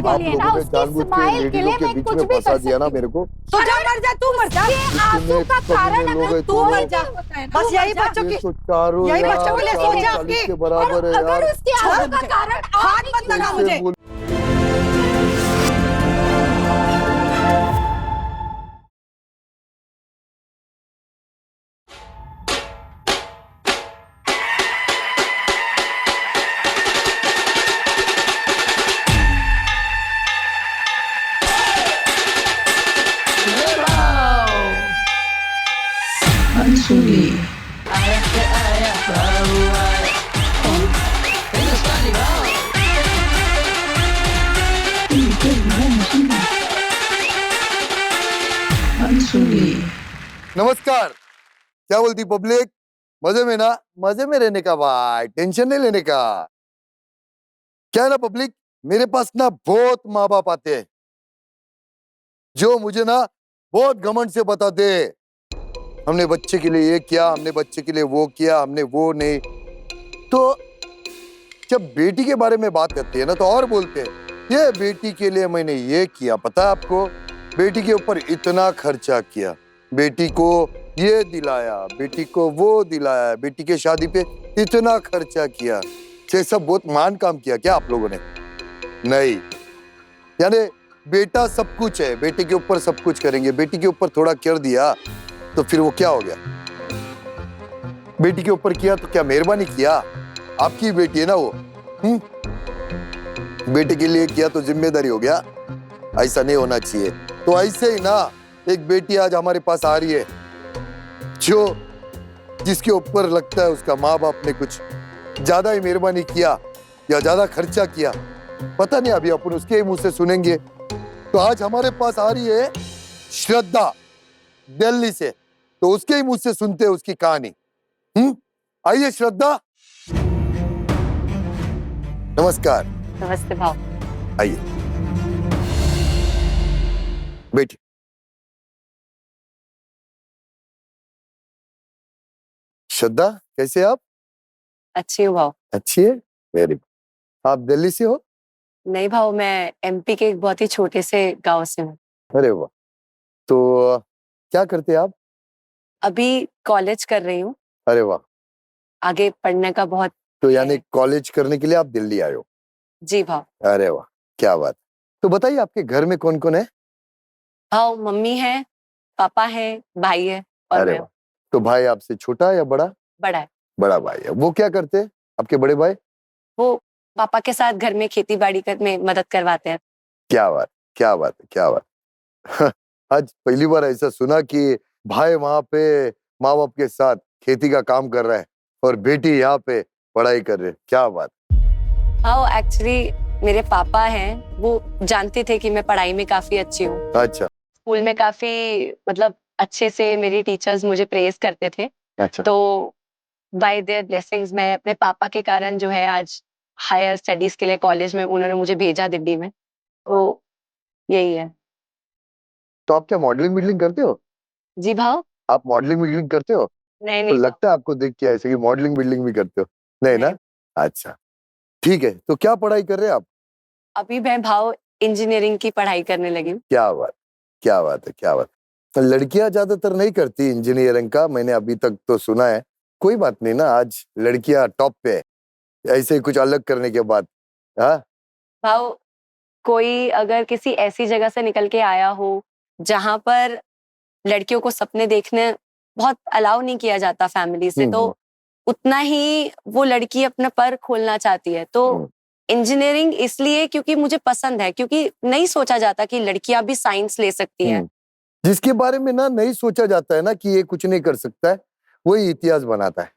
के लिए ना, उसकी स्माइल के लिए मैं कुछ भी कर दिया ना सकती मेरे को। तो जा मर जा, तू मर जा। ये आंसू का कारण अगर तू मर जा। बस यही बच्चों की, यही बच्चों के लिए सोचा आपकी। के बराबर है यार। अगर उसके आंसू का कारण हाथ मत लगा मुझे। नमस्कार। क्या बोलती पब्लिक? मजे में ना? मजे में रहने का भाई, टेंशन नहीं लेने का। क्या है ना पब्लिक, मेरे पास ना बहुत माँ बाप आते हैं जो मुझे ना बहुत घमंड से बताते हैं, हमने बच्चे के लिए ये किया, हमने बच्चे के लिए वो किया, हमने वो नहीं। तो जब बेटी के बारे में बात करते हैं ना तो और बोलते हैं, ये बेटी के लिए मैंने ये किया, पता है आपको? बेटी के ऊपर इतना खर्चा किया, बेटी को ये दिलाया, बेटी को वो दिलाया, बेटी के शादी पे इतना खर्चा किया। ये सब बहुत महान काम किया क्या आप लोगों ने? नहीं, यानी बेटा सब कुछ है, बेटे के ऊपर सब कुछ करेंगे, बेटी के ऊपर थोड़ा कर दिया तो फिर वो क्या हो गया? बेटी के ऊपर किया तो क्या मेहरबानी किया? आपकी बेटी है ना वो, बेटे के लिए किया तो जिम्मेदारी हो गया? ऐसा नहीं होना चाहिए। तो ऐसे ही ना एक बेटी आज हमारे पास आ रही है जो जिसके ऊपर लगता है उसका माँ बाप ने कुछ ज्यादा ही मेहरबानी किया या ज्यादा खर्चा किया, पता नहीं, अभी अपन उसके ही मुंह से सुनेंगे। तो आज हमारे पास आ रही है श्रद्धा दिल्ली से, तो उसके ही मुंह से सुनते हैं उसकी कहानी। आइए श्रद्धा। नमस्कार। नमस्ते भाव। आइए बैठिए। श्रद्धा कैसे आप? अच्छी हूँ भाव। अच्छी है, वेरी गुड। आप दिल्ली से हो? नहीं भाव, मैं एमपी के एक बहुत ही छोटे से गांव से हूँ। अरे वाह। तो क्या करते हैं आप? अभी कॉलेज कर रही हूँ। अरे वाह। आगे पढ़ने का बहुत। तो यानी कॉलेज करने के लिए आप दिल्ली आए हो? जी भाव। अरे वाह, क्या बात। तो बताइए आपके घर में कौन कौन है? भाव मम्मी है, पापा है, भाई है और अरे मैं। वाह। तो भाई आपसे छोटा या बड़ा? बड़ा है। बड़ा भाई है। वो क्या करते हैं आपके बड़े भाई? वो पापा के साथ घर में खेती बाड़ी कर में मदद करवाते हैं। क्या बात, क्या बात, क्या बात। आज पहली बार ऐसा सुना कि भाई वहां पे माँ बाप के साथ खेती का काम कर रहा है और बेटी यहाँ पे पढ़ाई कर रही है। क्या बात। भाव एक्चुअली मेरे पापा हैं, वो जानते थे कि मैं पढ़ाई में काफी अच्छी हूँ। अच्छा। स्कूल में काफी मतलब अच्छे से मेरी टीचर्स मुझे प्रेज करते थे। अच्छा। तो बाय देयर ब्लेसिंग्स मैं अपने पापा के कारण जो है आज हायर स्टडीज के लिए कॉलेज में उन्होंने मुझे भेजा दिल्ली में। तो यही है। तो आप क्या मॉडलिंग विडलिंग करते हो? जी भाव। आप मॉडलिंग विडलिंग करते हो? नहीं तो नहीं लगता है आपको देख के ऐसे कि मॉडलिंग बिल्डिंग भी करते हो। नहीं ना? अच्छा ठीक है। तो क्या पढ़ाई कर रहे हैं आप? अभी मैं भाव इंजीनियरिंग की पढ़ाई करने लगी हूँ। क्या बात, क्या बात है, क्या बात। तो लड़कियां ज्यादातर नहीं करती इंजीनियरिंग का, मैंने अभी तक तो सुना है। कोई बात नहीं ना, आज लड़कियां टॉप पे है ऐसे ही कुछ अलग करने के बाद। हाँ भाव कोई अगर किसी ऐसी जगह से निकल के आया हो जहां पर लड़कियों को सपने देखने बहुत अलाउ नहीं किया जाता फैमिली से, तो उतना ही वो लड़की अपना पर खोलना चाहती है। तो इंजीनियरिंग इसलिए क्योंकि मुझे पसंद है, क्योंकि नहीं सोचा जाता कि लड़कियां भी साइंस ले सकती हैं। जिसके बारे में ना नहीं सोचा जाता है ना कि ये कुछ नहीं कर सकता है, वही इतिहास बनाता है।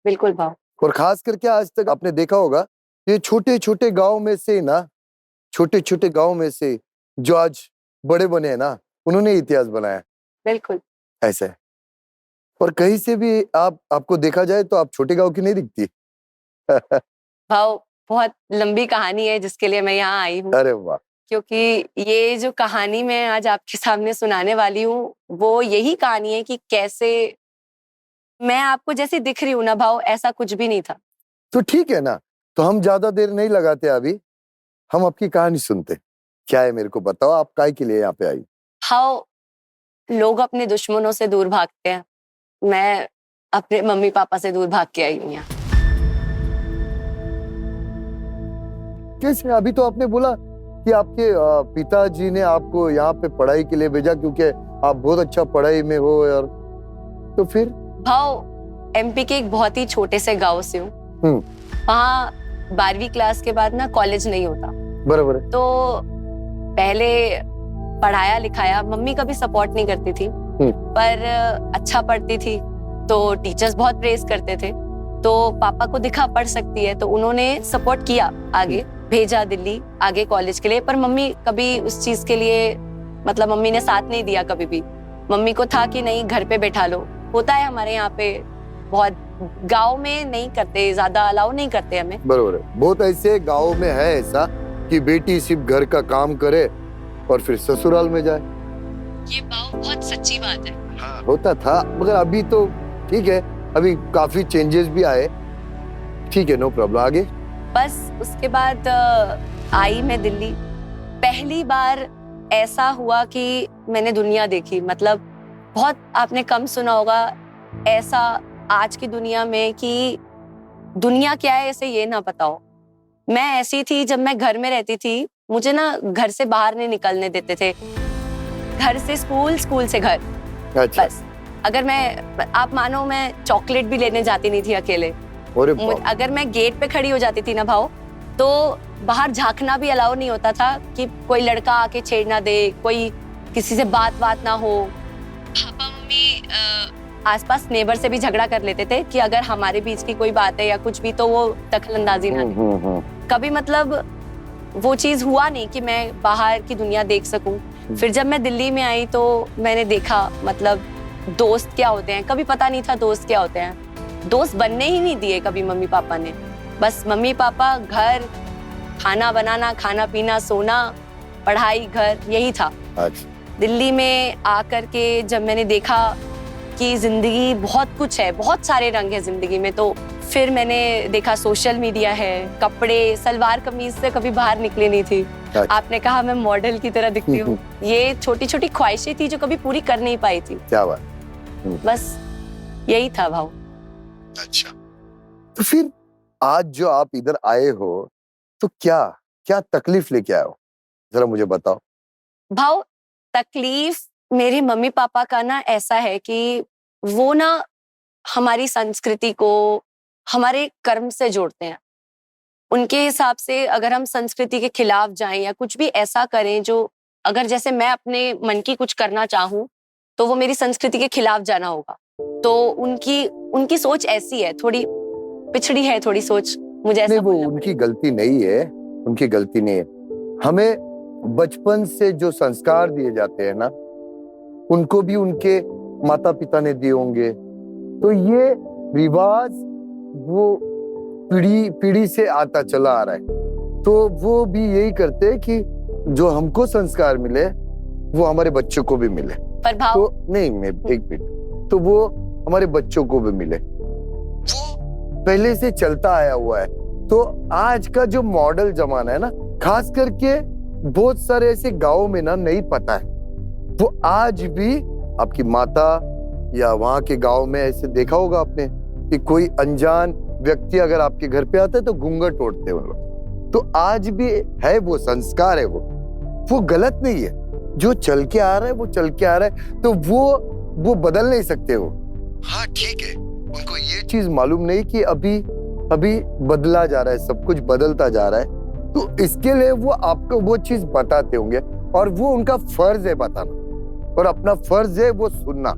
बिल्कुल भाव। और खास करके आज तक आपने देखा होगा, ये छोटे छोटे गांव में से ना, छोटे छोटे गांव में से जो आज बड़े बने हैं ना, उन्होंने इतिहास बनाया। बिल्कुल ऐसा है। और कहीं से भी आपको देखा जाए तो आप छोटे गांव की नहीं दिखती। भाव बहुत लंबी कहानी है जिसके लिए मैं यहाँ आई हूँ। अरे वाह। क्योंकि ये जो कहानी मैं आज आपके सामने सुनाने वाली हूँ वो यही कहानी है कि कैसे मैं आपको जैसे दिख रही हूँ ना भाव, ऐसा कुछ भी नहीं था। तो ठीक है ना, तो हम ज्यादा देर नहीं लगाते अभी, हम आपकी कहानी सुनते। क्या है मेरे को बताओ, आप काय के लिए यहाँ पे आई? हाउ लोग अपने दुश्मनों से दूर भागते हैं, मैं अपने मम्मी पापा से दूर भाग के आई हूँ यहाँ। कैसे? अभी तो आपने बोला कि आपके पिताजी ने आपको यहाँ पे पढ़ाई के लिए भेजा क्योंकि आप बहुत अच्छा पढ़ाई में हो यार, तो फिर? भाव एमपी के एक बहुत ही छोटे से गांव से हूँ। वहाँ 12वीं क्लास के बाद ना कॉलेज नहीं होता। बराबर है। तो पहले पढ़ाया लिखाया, मम्मी कभी सपोर्ट नहीं करती थी, पर अच्छा पढ़ती थी तो टीचर्स बहुत प्रेज करते थे। तो पापा को दिखा पढ़ सकती है तो उन्होंने सपोर्ट किया, आगे भेजा दिल्ली आगे कॉलेज के लिए। पर मम्मी कभी उस चीज के लिए, मतलब मम्मी ने साथ नहीं दिया कभी भी। मम्मी को था कि नहीं घर पे बैठा लो। होता है हमारे यहाँ पे, बहुत गांव में नहीं करते, ज्यादा अलाउ नहीं करते हमें। बरोबर है, बहुत ऐसे गाँव में है ऐसा कि बेटी सिर्फ घर का काम करे और फिर ससुराल में जाए। ये बहुत सच्ची बात है। हाँ, होता था, मगर अभी तो ठीक है, अभी काफी चेंजेस भी आए। ठीक है, नो प्रॉब्लम, आगे। बस उसके बाद आई मैं दिल्ली। पहली बार ऐसा हुआ कि मैंने दुनिया देखी, मतलब बहुत आपने कम सुना होगा ऐसा आज की दुनिया में कि दुनिया क्या है इसे ये ना पता हो। मैं ऐसी थी, जब मैं घर में रहती थी मुझे ना घर से बाहर नहीं निकलने देते थे। घर से स्कूल, स्कूल से घर। अच्छा। बस अगर मैं, आप मानो मैं चॉकलेट भी लेने जाती नहीं थी अकेले। अगर मैं गेट पे खड़ी हो जाती थी ना भाव, तो बाहर झांकना भी अलाउ नहीं होता था कि कोई लड़का आके छेड़ ना दे, कोई किसी से बात ना हो। पापा मम्मी आसपास नेबर से भी झगड़ा कर लेते थे कि अगर हमारे बीच की कोई बात है या कुछ भी तो वो दखलंदाजी ना दे। कभी मतलब वो चीज हुआ नहीं कि मैं बाहर की दुनिया देख सकूं। फिर जब मैं दिल्ली में आई तो मैंने देखा, मतलब दोस्त क्या होते हैं, कभी पता नहीं था दोस्त क्या होते हैं। दोस्त बनने ही नहीं दिए कभी मम्मी पापा ने। बस मम्मी पापा, घर, खाना बनाना, खाना पीना, सोना, पढ़ाई, घर, यही था। दिल्ली में आकर के जब मैंने देखा कि जिंदगी बहुत कुछ है, बहुत सारे रंग है जिंदगी में, तो फिर मैंने देखा सोशल मीडिया है, कपड़े, सलवार कमीज से कभी बाहर निकली नहीं थी। आपने कहा मैं मॉडल की तरह दिखती हूँ। ये छोटी छोटी ख्वाहिशें थी जो कभी पूरी कर नहीं पाई थी। क्या बात। बस यही था भाव। अच्छा, तो फिर आज जो आप इधर आए हो तो क्या क्या तकलीफ लेके आए हो, जरा मुझे बताओ। भाव तकलीफ मेरे मम्मी पापा का ना ऐसा है कि वो ना हमारी संस्कृति को हमारे कर्म से जोड़ते हैं। उनके हिसाब से अगर हम संस्कृति के खिलाफ जाएं या कुछ भी ऐसा करें जो, अगर जैसे मैं अपने मन की कुछ करना चाहूं तो वो मेरी संस्कृति के खिलाफ जाना होगा। तो उनकी सोच ऐसी है, थोड़ी पिछड़ी है थोड़ी सोच। मुझे ऐसा नहीं, वो उनकी गलती नहीं है, उनकी गलती नहीं है। हमें बचपन से जो संस्कार दिए जाते हैं ना, उनको भी उनके माता पिता ने दिए होंगे। तो ये रिवाज वो पीढ़ी से आता चला आ रहा है। तो वो भी यही करते हैं कि जो हमको संस्कार मिले वो हमारे बच्चों को भी मिले। पर भाव तो नहीं, मैं एक मिनट, तो वो हमारे बच्चों को भी मिले, वो पहले से चलता आया हुआ है। तो आज का जो मॉडल जमाना है ना, खास करके बहुत सारे ऐसे गाँव में ना नहीं पता है। वो आज भी आपकी माता या वहां के गांव में ऐसे देखा होगा आपने कि कोई अनजान व्यक्ति अगर आपके घर पे आता है तो घूंघट ओढ़ते हैं वो लोग। तो आज भी है, वो संस्कार है, वो गलत नहीं है। जो चल के आ रहा है वो चल के आ रहा है, तो वो बदल नहीं सकते हो। हाँ ठीक है, उनको ये चीज मालूम नहीं कि अभी बदला जा रहा है, सब कुछ बदलता जा रहा है। तो इसके लिए वो आपको वो चीज बताते होंगे और वो उनका फर्ज है बताना, और अपना फर्ज है वो सुनना।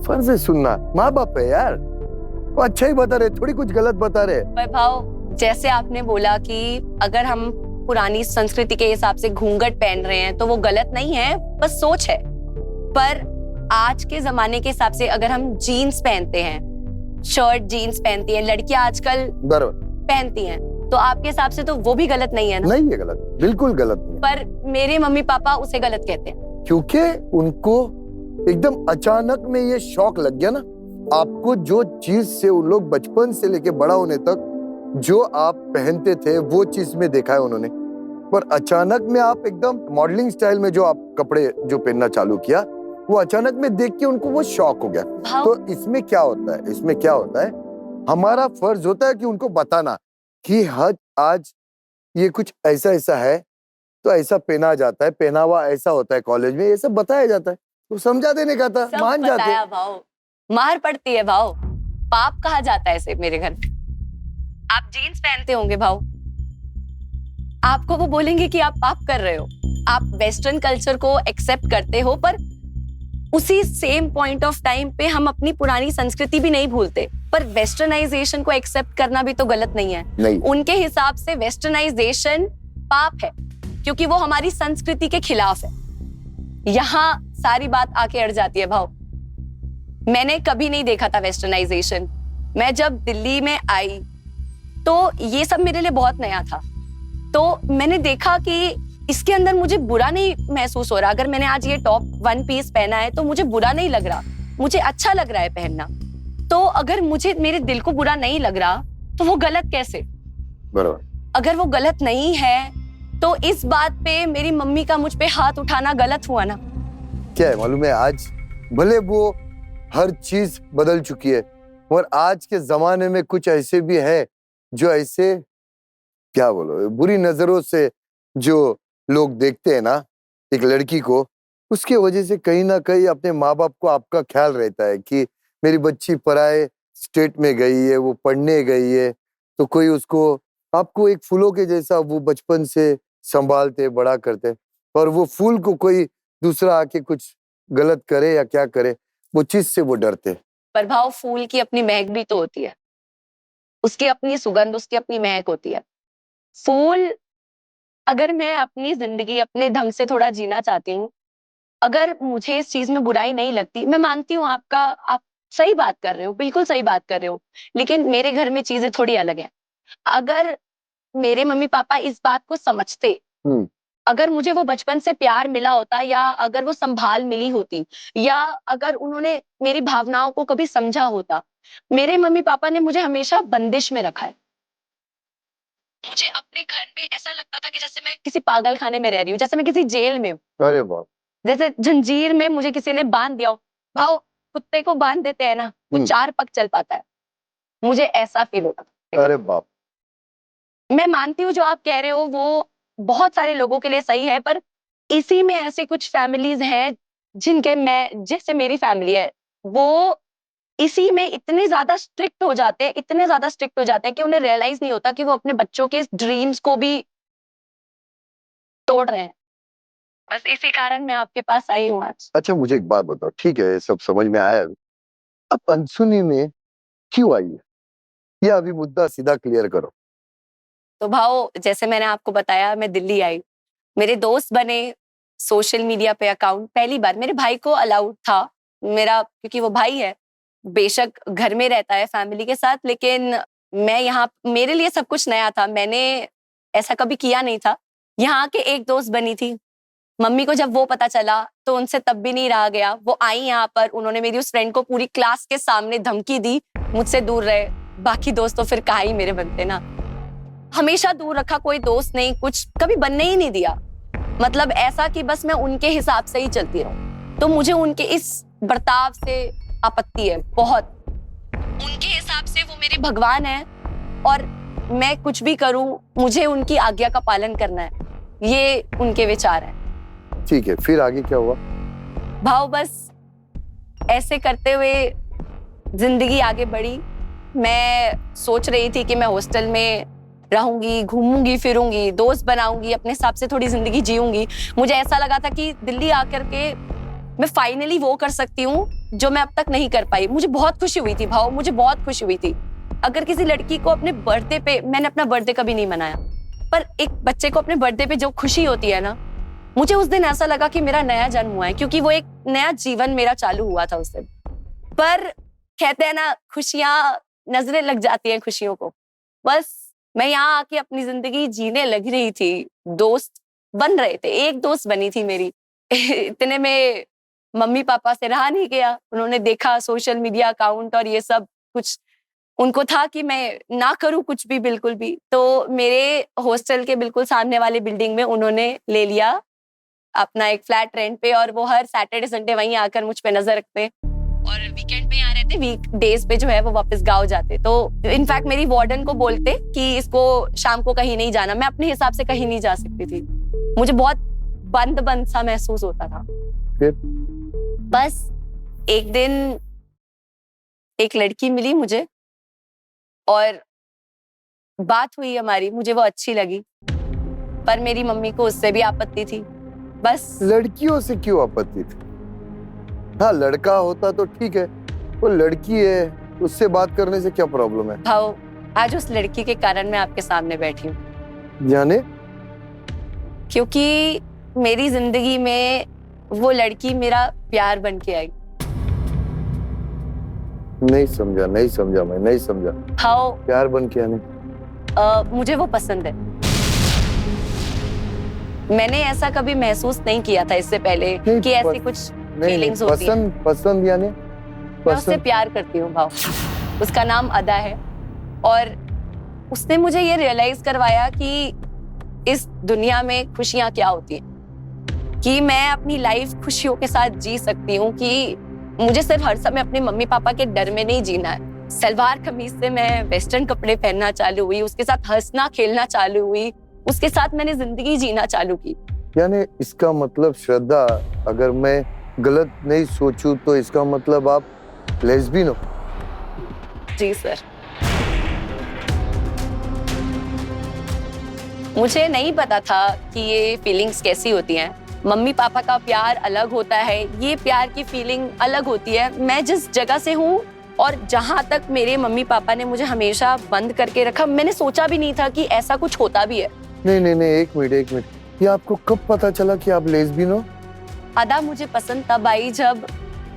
फर्ज है सुनना, माँ बाप है यार, वो अच्छा ही बता रहे, थोड़ी कुछ गलत बता रहे। पर भाव जैसे आपने बोला कि अगर हम पुरानी संस्कृति के हिसाब से घूंघट पहन रहे हैं तो वो गलत नहीं है, बस सोच है। पर आज के जमाने के हिसाब से अगर हम जीन्स पहनते हैं, शर्ट जीन्स पहनती हैं लड़कियां आजकल पहनती हैं, तो आपके हिसाब से तो वो भी गलत नहीं है ना? नहीं है गलत, बिल्कुल गलत नहीं है। पर मेरे मम्मी पापा उसे गलत कहते हैं, क्योंकि उनको एकदम अचानक में ये शौक लग गया ना। आपको जो चीज से उन लोग बचपन से लेके बड़ा होने तक जो आप पहनते थे वो चीज में देखा है उन्होंने, पर अचानक में आप एकदम मॉडलिंग स्टाइल में जो आप कपड़े जो पहनना चालू किया, वो अचानक में देख के उनको वो शॉक हो गया। भाव तो इसमें क्या होता है, इसमें क्या होता है, हमारा फर्ज होता है कि उनको बताना कि आज ये कुछ ऐसा ऐसा है, तो ऐसा पहना जाता है, पहनावा ऐसा होता है, कॉलेज में ये सब बताया जाता है, तो समझा देने का था, सब मान जाते। बताया भाव, मार पड़ती है भाव, पाप कहा जाता है इसे मेरे घर में। आप जीन्स पहनते होंगे भाव, आपको वो बोलेंगे कि आप पाप कर रहे हो। आप वेस्टर्न कल्चर को एक्सेप्ट करते हो, पर उसी सेम पॉइंट ऑफ टाइम पे हम अपनी पुरानी संस्कृति भी नहीं भूलते। पर वेस्टर्नाइजेशन को एक्सेप्ट करना भी तो गलत नहीं है। नहीं, उनके हिसाब से वेस्टर्नाइजेशन पाप है, क्योंकि वो हमारी संस्कृति के खिलाफ है। यहाँ सारी बात आके अड़ जाती है भाव। मैंने कभी नहीं देखा था वेस्टर्नाइजेशन। मैं जब दिल्ली में आई तो ये सब मेरे लिए बहुत नया था। तो मैंने देखा कि इसके अंदर मुझे बुरा नहीं महसूस हो रहा। अगर मैंने आज ये टॉप वन पीस पहना है तो मुझे बुरा नहीं लग रहा, मुझे अच्छा लग रहा है पहनना। तो अगर मुझे मेरे दिल को बुरा नहीं लग रहा तो वो गलत कैसे? बराबर। अगर वो गलत नहीं है तो इस बात पे मेरी मम्मी का मुझ पे हाथ उठाना गलत हुआ ना। क्या है मालूम है, आज भले वो हर चीज बदल चुकी है, और आज के जमाने में कुछ ऐसे भी है जो ऐसे क्या बोलो बुरी नजरों से जो लोग देखते हैं ना एक लड़की को, उसके वजह से कहीं ना कहीं अपने माँ बाप को आपका ख्याल रहता है कि मेरी बच्ची पराए स्टेट में गई है, वो पढ़ने गई है, तो कोई उसको आपको एक फूलों के जैसा वो बचपन से संभालते बड़ा करते, और वो फूल को कोई दूसरा आके कुछ गलत करे या क्या करे, वो चीज से वो डरते। पर भाव, फूल की अपनी महक भी तो होती है, उसकी अपनी सुगंध, उसकी अपनी महक होती है। फूल, अगर मैं अपनी जिंदगी अपने ढंग से थोड़ा जीना चाहती हूँ, अगर मुझे इस चीज में बुराई नहीं लगती, मैं मानती हूँ आप सही बात कर रहे हो, बिल्कुल सही बात कर रहे हो, लेकिन मेरे घर में चीजें थोड़ी अलग हैं। अगर मेरे मम्मी पापा इस बात को समझते, अगर मुझे वो बचपन से प्यार मिला होता, या अगर वो संभाल मिली होती, या अगर उन्होंने मेरी भावनाओं को कभी समझा होता। मेरे मम्मी पापा ने मुझे हमेशा बंदिश में रखा है। मुझे अपने घर में ऐसा लगता था कि जैसे मैं किसी पागल खाने में रह रही हूँ, जैसे मैं किसी जेल में हूँ, अरे बाप। जैसे जंजीर में मुझे किसी ने बांध दिया हो। भाव, कुत्ते को बांध देते हैं ना, वो 4 पग चल पाता है, मुझे ऐसा फील होता था। अरे बाप। मैं मानती हूँ जो आप कह रहे हो वो बहुत सारे लोगों के लिए सही है, पर इसी में ऐसे कुछ फैमिलीज हैं जिनके, मैं जैसे मेरी फैमिली है, वो इसी में इतने ज्यादा स्ट्रिक्ट हो जाते हैं, इतने ज्यादा स्ट्रिक्ट हो जाते हैं कि उन्हें रियलाइज नहीं होता कि वो अपने बच्चों के ड्रीम्स को भी तोड़ रहे हैं। बस इसी कारण मैं आपके पास आई हूँ आज। अच्छा मुझे एक बात बताओ, ठीक है ये सब समझ में आया, अब अनसुनी में क्यों आई है, यह अभी मुद्दा सीधा क्लियर करो। तो भाव, जैसे मैंने आपको बताया, मैं दिल्ली आई, मेरे दोस्त बने, सोशल मीडिया पे अकाउंट, पहली बार मेरे भाई को अलाउड था मेरा, क्योंकि वो भाई है, बेशक घर में रहता है फैमिली के साथ, लेकिन मैं यहाँ, मेरे लिए सब कुछ नया था, मैंने ऐसा कभी किया नहीं था। यहाँ के एक दोस्त बनी थी, मम्मी को जब वो पता चला तो उनसे तब भी नहीं रहा गया, वो आई यहाँ पर, उन्होंने मेरी उस फ्रेंड को पूरी क्लास के सामने धमकी दी, मुझसे दूर रहे। बाकी दोस्त तो फिर कहाँ ही मेरे बनते ना, हमेशा दूर रखा, कोई दोस्त नहीं, कुछ कभी बनने ही नहीं दिया। मतलब ऐसा कि बस मैं उनके हिसाब से ही चलती रहूं। तो मुझे उनके इस बर्ताव से आपत्ति है बहुत। उनके हिसाब से वो मेरे भगवान है, और मैं कुछ भी करूं, मुझे उनकी आज्ञा का पालन करना है, ये उनके विचार हैं। ठीक है, फिर आगे क्या हुआ? भाव, बस ऐसे करते हुए जिंदगी आगे बढ़ी। मैं सोच रही थी कि मैं हॉस्टल में रहूंगी, घूमूंगी फिरूंगी, दोस्त बनाऊंगी, अपने हिसाब से थोड़ी जिंदगी जीऊंगी। मुझे ऐसा लगा था कि दिल्ली आकर के मैं फाइनली वो कर सकती हूँ जो मैं अब तक नहीं कर पाई। मुझे बहुत खुशी हुई थी भाव, मुझे बहुत खुशी हुई थी। अगर किसी लड़की को अपने बर्थडे पे, मैंने अपना बर्थडे कभी नहीं मनाया, पर एक बच्चे को अपने बर्थडे पे जो खुशी होती है ना, मुझे उस दिन ऐसा लगा कि मेरा नया जन्म हुआ है, क्योंकि वो एक नया जीवन मेरा चालू हुआ था उस दिन। पर कहते हैं ना, खुशियां, नजरें लग जाती हैं खुशियों को। बस मैं यहाँ आके अपनी जिंदगी जीने लग रही थी, दोस्त बन रहे थे, एक दोस्त बनी थी मेरी। इतने में मम्मी पापा से रहा नहीं गया, उन्होंने देखा सोशल मीडिया अकाउंट और ये सब कुछ, उनको था कि मैं ना करूं कुछ भी, बिल्कुल भी। तो मेरे हॉस्टल के बिल्कुल सामने वाले बिल्डिंग में उन्होंने ले लिया अपना एक फ्लैट रेंट पे, और वो हर सैटरडे संडे वहीं आकर मुझ पे नजर रखते, और वीकेंड पे यहाँ रहते, वीक डेज पे जो है वो वापस गाँव जाते। तो इनफैक्ट मेरी वार्डन को बोलते कि इसको शाम को कहीं नहीं जाना। मैं अपने हिसाब से कहीं नहीं जा सकती थी, मुझे बहुत बंद बंद सा महसूस होता था। फिर? बस एक दिन एक लड़की मिली मुझे और बात हुई हमारी, मुझे वो अच्छी लगी, पर मेरी मम्मी को उससे भी आपत्ति थी। बस लड़कियों से क्यों आपत्ति थी? हाँ, लड़का होता तो ठीक है, वो लड़की है, उससे बात करने से क्या प्रॉब्लम है? भाव, आज उस लड़की के कारण मैं आपके सामने बैठी हूँ। जाने? क्योंकि मेरी जिंदगी में वो लड़की मेरा प्यार बन के आई। नहीं समझा मैं नहीं समझा। भाव, प्यार बन के आने? मुझे वो पसंद है। मैंने ऐसा कभी महसूस नहीं किया था इससे पहले कि ऐसी कुछ फीलिंग्स होती हैं। पसंद यानी? मैं उससे प्यार करती हूँ भाव। उसका नाम अदा है, और उसने मुझे ये रियलाइज करवाया कि इस दुनिया में खुशियां क्या होती हैं, कि मैं अपनी लाइफ खुशियों के साथ जी सकती हूँ, कि मुझे सिर्फ हर समय अपने मम्मी पापा के डर में नहीं जीना है। सलवार कमीज से मैं वेस्टर्न कपड़े पहनना चालू हुई, उसके साथ हंसना खेलना चालू हुई, उसके साथ मैंने जिंदगी जीना चालू की। यानी इसका मतलब श्रद्धा, अगर मैं गलत नहीं सोचूं तो इसका मतलब आप लेस्बियन हो? जी सर। मुझे नहीं पता था कि ये फीलिंग्स कैसी होती हैं। मम्मी पापा का प्यार अलग होता है, ये प्यार की फीलिंग अलग होती है। मैं जिस जगह से हूँ और जहाँ तक मेरे मम्मी पापा ने मुझे हमेशा बंद करके रखा, मैंने सोचा भी नहीं था कि ऐसा कुछ होता भी है। नहीं, एक मिनट, ये आपको कब पता चला कि आप लेस्बियन हो? अदा मुझे पसंद तब आई जब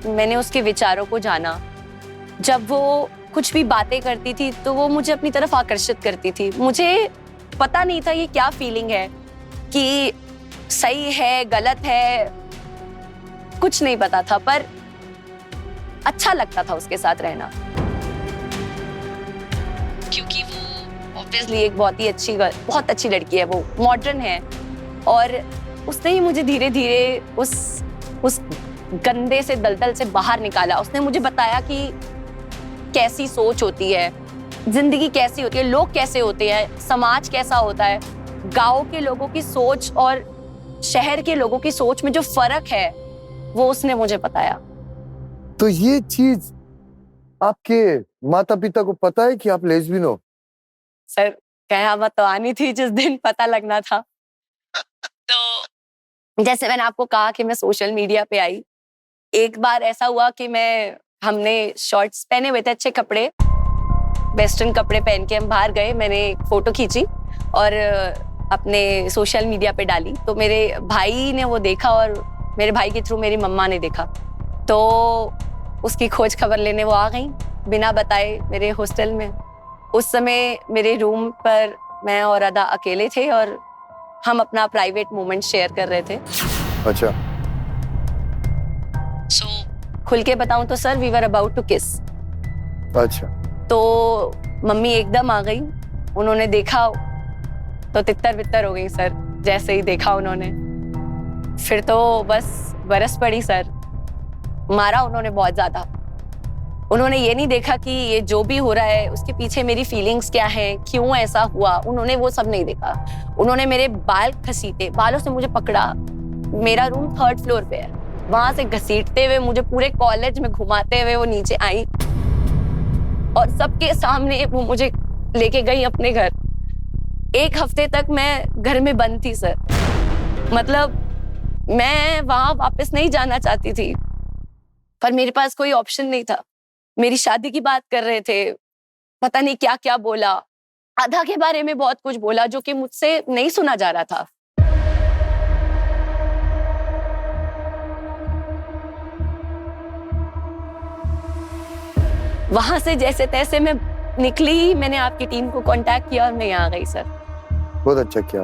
मैंने उसके विचारों को जाना। जब वो कुछ भी बातें करती थी तो वो मुझे अपनी तरफ आकर्षित करती थी। मुझे पता नहीं था ये क्या फीलिंग है, कि सही है गलत है, कुछ नहीं पता था, पर अच्छा लगता था उसके साथ रहना, क्योंकि वो ऑब्वियसली एक बहुत अच्छी लड़की है, वो मॉडर्न है, और उसने ही मुझे धीरे धीरे उस गंदे से दलदल से बाहर निकाला। उसने मुझे बताया कि कैसी सोच होती है, जिंदगी कैसी होती है, लोग कैसे होते हैं, समाज कैसा होता है, गांव के लोगों की सोच और शहर के लोगों की सोच में जो फर्क है वो उसने मुझे बताया। तो ये चीज आपके माता पिता को पता है कि आप लेस्बियन हो? सर, कयामत तो आनी थी जिस दिन पता लगना था। तो जैसे मैंने आपको कहा कि मैं सोशल मीडिया पे आई, एक बार ऐसा हुआ कि हमने शॉर्ट्स पहने हुए थे, अच्छे कपड़े, वेस्टर्न कपड़े पहन के हम बाहर गए। मैंने एक फोटो खींची और अपने सोशल मीडिया पे डाली, तो मेरे भाई ने वो देखा और मेरे भाई के थ्रू मेरी मम्मा ने देखा, तो उसकी खोज खबर लेने वो आ गई बिना बताए मेरे हॉस्टल में। उस समय मेरे रूम पर मैं और अदा अकेले थे और हम अपना प्राइवेट मोमेंट शेयर कर रहे थे। अच्छा। खुल के बताऊं तो sir, we were about to kiss. अच्छा। तो मम्मी एकदम आ गई, उन्होंने देखा तो तित्तर बित्तर हो गई सर, जैसे ही देखा उन्होंने। फिर तो बस बरस पड़ी सर, मारा उन्होंने बहुत ज्यादा। उन्होंने ये नहीं देखा कि ये जो भी हो रहा है उसके पीछे मेरी फीलिंग्स क्या हैं, क्यों ऐसा हुआ, उन्होंने वो सब नहीं देखा। उन्होंने मेरे बाल घसीटे, बालों से मुझे पकड़ा। मेरा रूम 3rd फ्लोर पे है, वहां से घसीटते हुए मुझे पूरे कॉलेज में घुमाते हुए वो नीचे आई और सबके सामने वो मुझे लेके गई अपने घर। 1 हफ्ते तक मैं घर में बंद थी सर, मतलब मैं वहां वापस नहीं जाना चाहती थी, पर मेरे पास कोई ऑप्शन नहीं था। मेरी शादी की बात कर रहे थे, पता नहीं क्या क्या बोला, आधा के बारे में बहुत कुछ बोला जो कि मुझसे नहीं सुना जा रहा था। वहां से जैसे तैसे मैं निकली, मैंने आपकी टीम को कांटेक्ट किया और मैं यहाँ आ गई सर। बहुत अच्छा किया,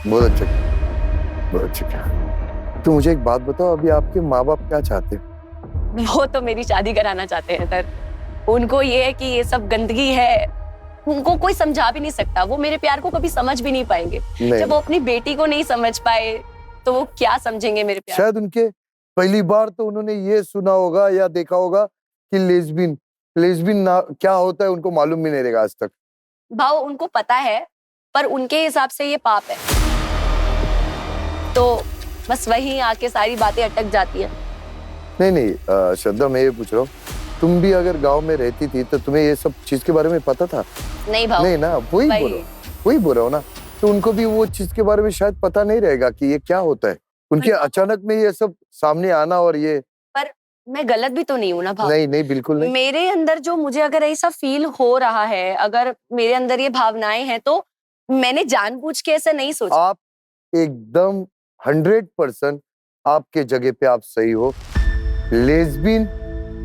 बहुत अच्छा किया, बहुत अच्छा किया। तो मुझे एक बात बताओ, अभी आपके माँ बाप क्या चाहते हैं? वो तो मेरी शादी कराना चाहते हैं सर, उनको ये है कि ये सब गंदगी है, उनको कोई समझा भी नहीं सकता। वो मेरे प्यार को कभी समझ भी नहीं पाएंगे। जब वो अपनी बेटी को नहीं समझ पाए तो वो क्या समझेंगे मेरे प्यार। शायद उनके पहली बार तो उन्होंने ये सुना होगा या देखा होगा कि लेस्बियन ना क्या होता है, उनको मालूम भी नहीं रहेगा आज तक। भाव उनको पता है, पर उनके हिसाब से ये पाप है, तो बस वही आके सारी बातें अटक जाती है। नहीं श्रद्धा, मैं ये पूछ रहा हूँ, तुम भी अगर गांव में रहती थी तो तुम्हें ये सब चीज के बारे में पता था? नहीं भाव, नहीं ना, वही बोल रहा हूँ ना, तो उनको भी वो चीज के बारे में शायद पता नहीं रहेगा कि ये क्या होता है। उनके अचानक में ये सब सामने आना, और ये पर मैं गलत भी तो नहीं हूँ ना भाव। नहीं बिल्कुल नहीं। मेरे अंदर जो मुझे अगर ऐसा फील हो रहा है, अगर मेरे अंदर ये भावनाएं हैं, तो मैंने जानबूझ के ऐसा नहीं सोचा। आप एकदम 100% आपके जगह पे आप सही हो। लेस्बियन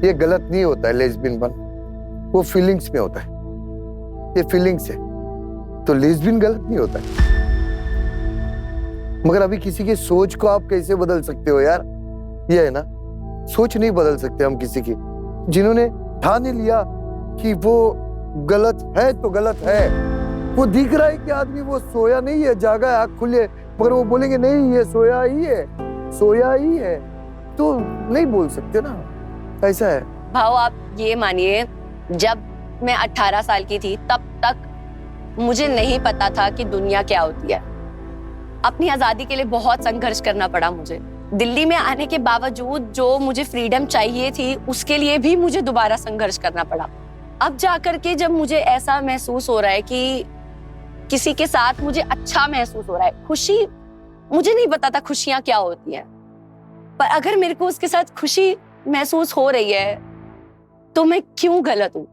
ये गलत नहीं होता है, लेस्बियन बन वो फीलिंग्स में होता है, ये फीलिंग्स है, तो लेस्बियन गलत नहीं होता है। मगर अभी किसी की सोच को आप कैसे बदल सकते हो यार? ये है ना, सोच नहीं बदल सकते हम किसी की। जिन्होंने ठान लिया कि वो गलत है तो गलत है, वो दिख रहा है कि आदमी वो सोया नहीं है, जागा है, आँख खुले, मगर वो बोलेंगे नहीं ये सोया ही है, तो नहीं बोल सकते ना, ऐसा है। भाव आप ये मानिए, जब मैं 18 साल की थी तब तक मुझे नहीं पता था कि दुनिया क्या होती है। अपनी आजादी के लिए बहुत संघर्ष करना पड़ा मुझे। दिल्ली में आने के बावजूद जो मुझे फ्रीडम चाहिए थी, उसके लिए भी मुझे दोबारा संघर्ष करना पड़ा। अब जाकर के जब मुझे ऐसा महसूस हो रहा है कि किसी के साथ मुझे अच्छा महसूस हो रहा है, खुशी, मुझे नहीं पता था खुशियां क्या होती हैं, पर अगर मेरे को उसके साथ खुशी महसूस हो रही है तो मैं क्यों गलत हूँ?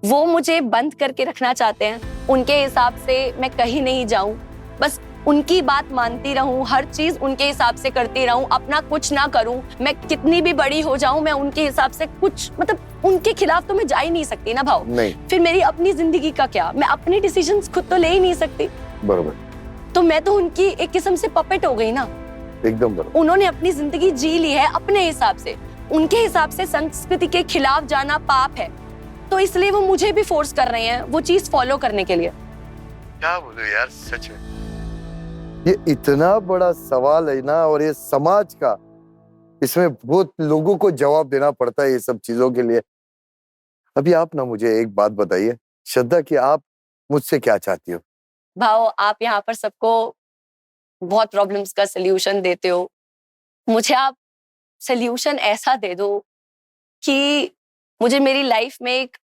वो मुझे बंद करके रखना चाहते हैं, उनके हिसाब से मैं कहीं नहीं जाऊं, बस उनकी बात मानती रहूं, हर चीज उनके हिसाब से करती रहूं, अपना कुछ ना करूं। मैं कितनी भी बड़ी हो जाऊं, मैं उनके हिसाब से कुछ, मतलब उनके खिलाफ तो मैं जा ही नहीं सकती ना भाव। नहीं। फिर मेरी अपनी जिंदगी का क्या? मैं अपने डिसीजंस खुद तो ले ही नहीं सकती। बरोबर। तो मैं तो उनकी एक किस्म से पपेट हो गई ना। एकदम बरोबर। उन्होंने अपनी जिंदगी जी ली है अपने हिसाब से, उनके हिसाब से संस्कृति के खिलाफ जाना पाप है, तो इसलिए वो मुझे भी फोर्स कर रहे हैं वो चीज फॉलो करने के लिए। क्या बोलूं यार, सच में ये इतना बड़ा सवाल है ना, और ये समाज का, इसमें बहुत लोगों को जवाब देना पड़ता है ये सब चीजों के लिए। अभी आप ना मुझे एक बात बताइए श्रद्धा, कि आप मुझसे क्या चाहती हो? भाव आप यहाँ पर सबको बहुत प्रॉब्लम्स का सल्यूशन देते हो, मुझे आप सल्यूशन ऐसा दे दो कि मुझे मेरी लाइफ में एक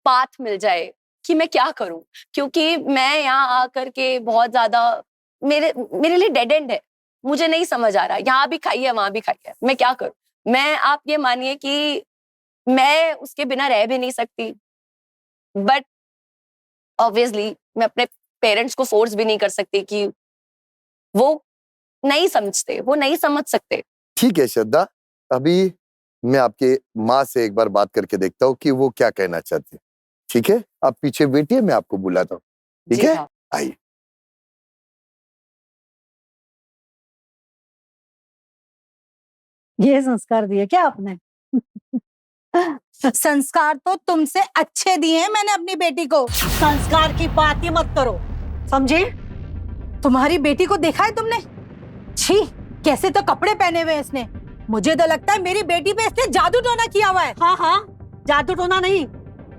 पाथ मिल जाए कि मैं क्या करूं, क्योंकि मैं यहाँ आकर के बहुत ज्यादा मेरे लिए डेड एंड है, मुझे नहीं समझ आ रहा, यहाँ भी खाई है वहां भी खाई है, मैं क्या करूं? मैं, आप ये मानिए कि मैं उसके बिना रह भी नहीं सकती, बट ऑब्वियसली मैं अपने पेरेंट्स को फोर्स भी नहीं कर सकती कि वो नहीं समझते, वो नहीं समझ सकते। ठीक है श्रद्धा, अभी मैं आपके माँ से एक बार बात करके देखता हूँ कि वो क्या कहना चाहती है। ठीक है, आप पीछे बैठिए, मैं आपको बुलाता हूँ। ठीक है, आइए। ये संस्कार दिए क्या आपने? संस्कार तो तुमसे अच्छे दिए हैं मैंने अपनी बेटी को। संस्कार की बात ही मत करो, समझे? तुम्हारी बेटी को देखा है तुमने? छी, कैसे तो कपड़े पहने हुए इसने। मुझे तो लगता है मेरी बेटी पे इसने जादू टोना किया हुआ है। हाँ, जादू टोना नहीं,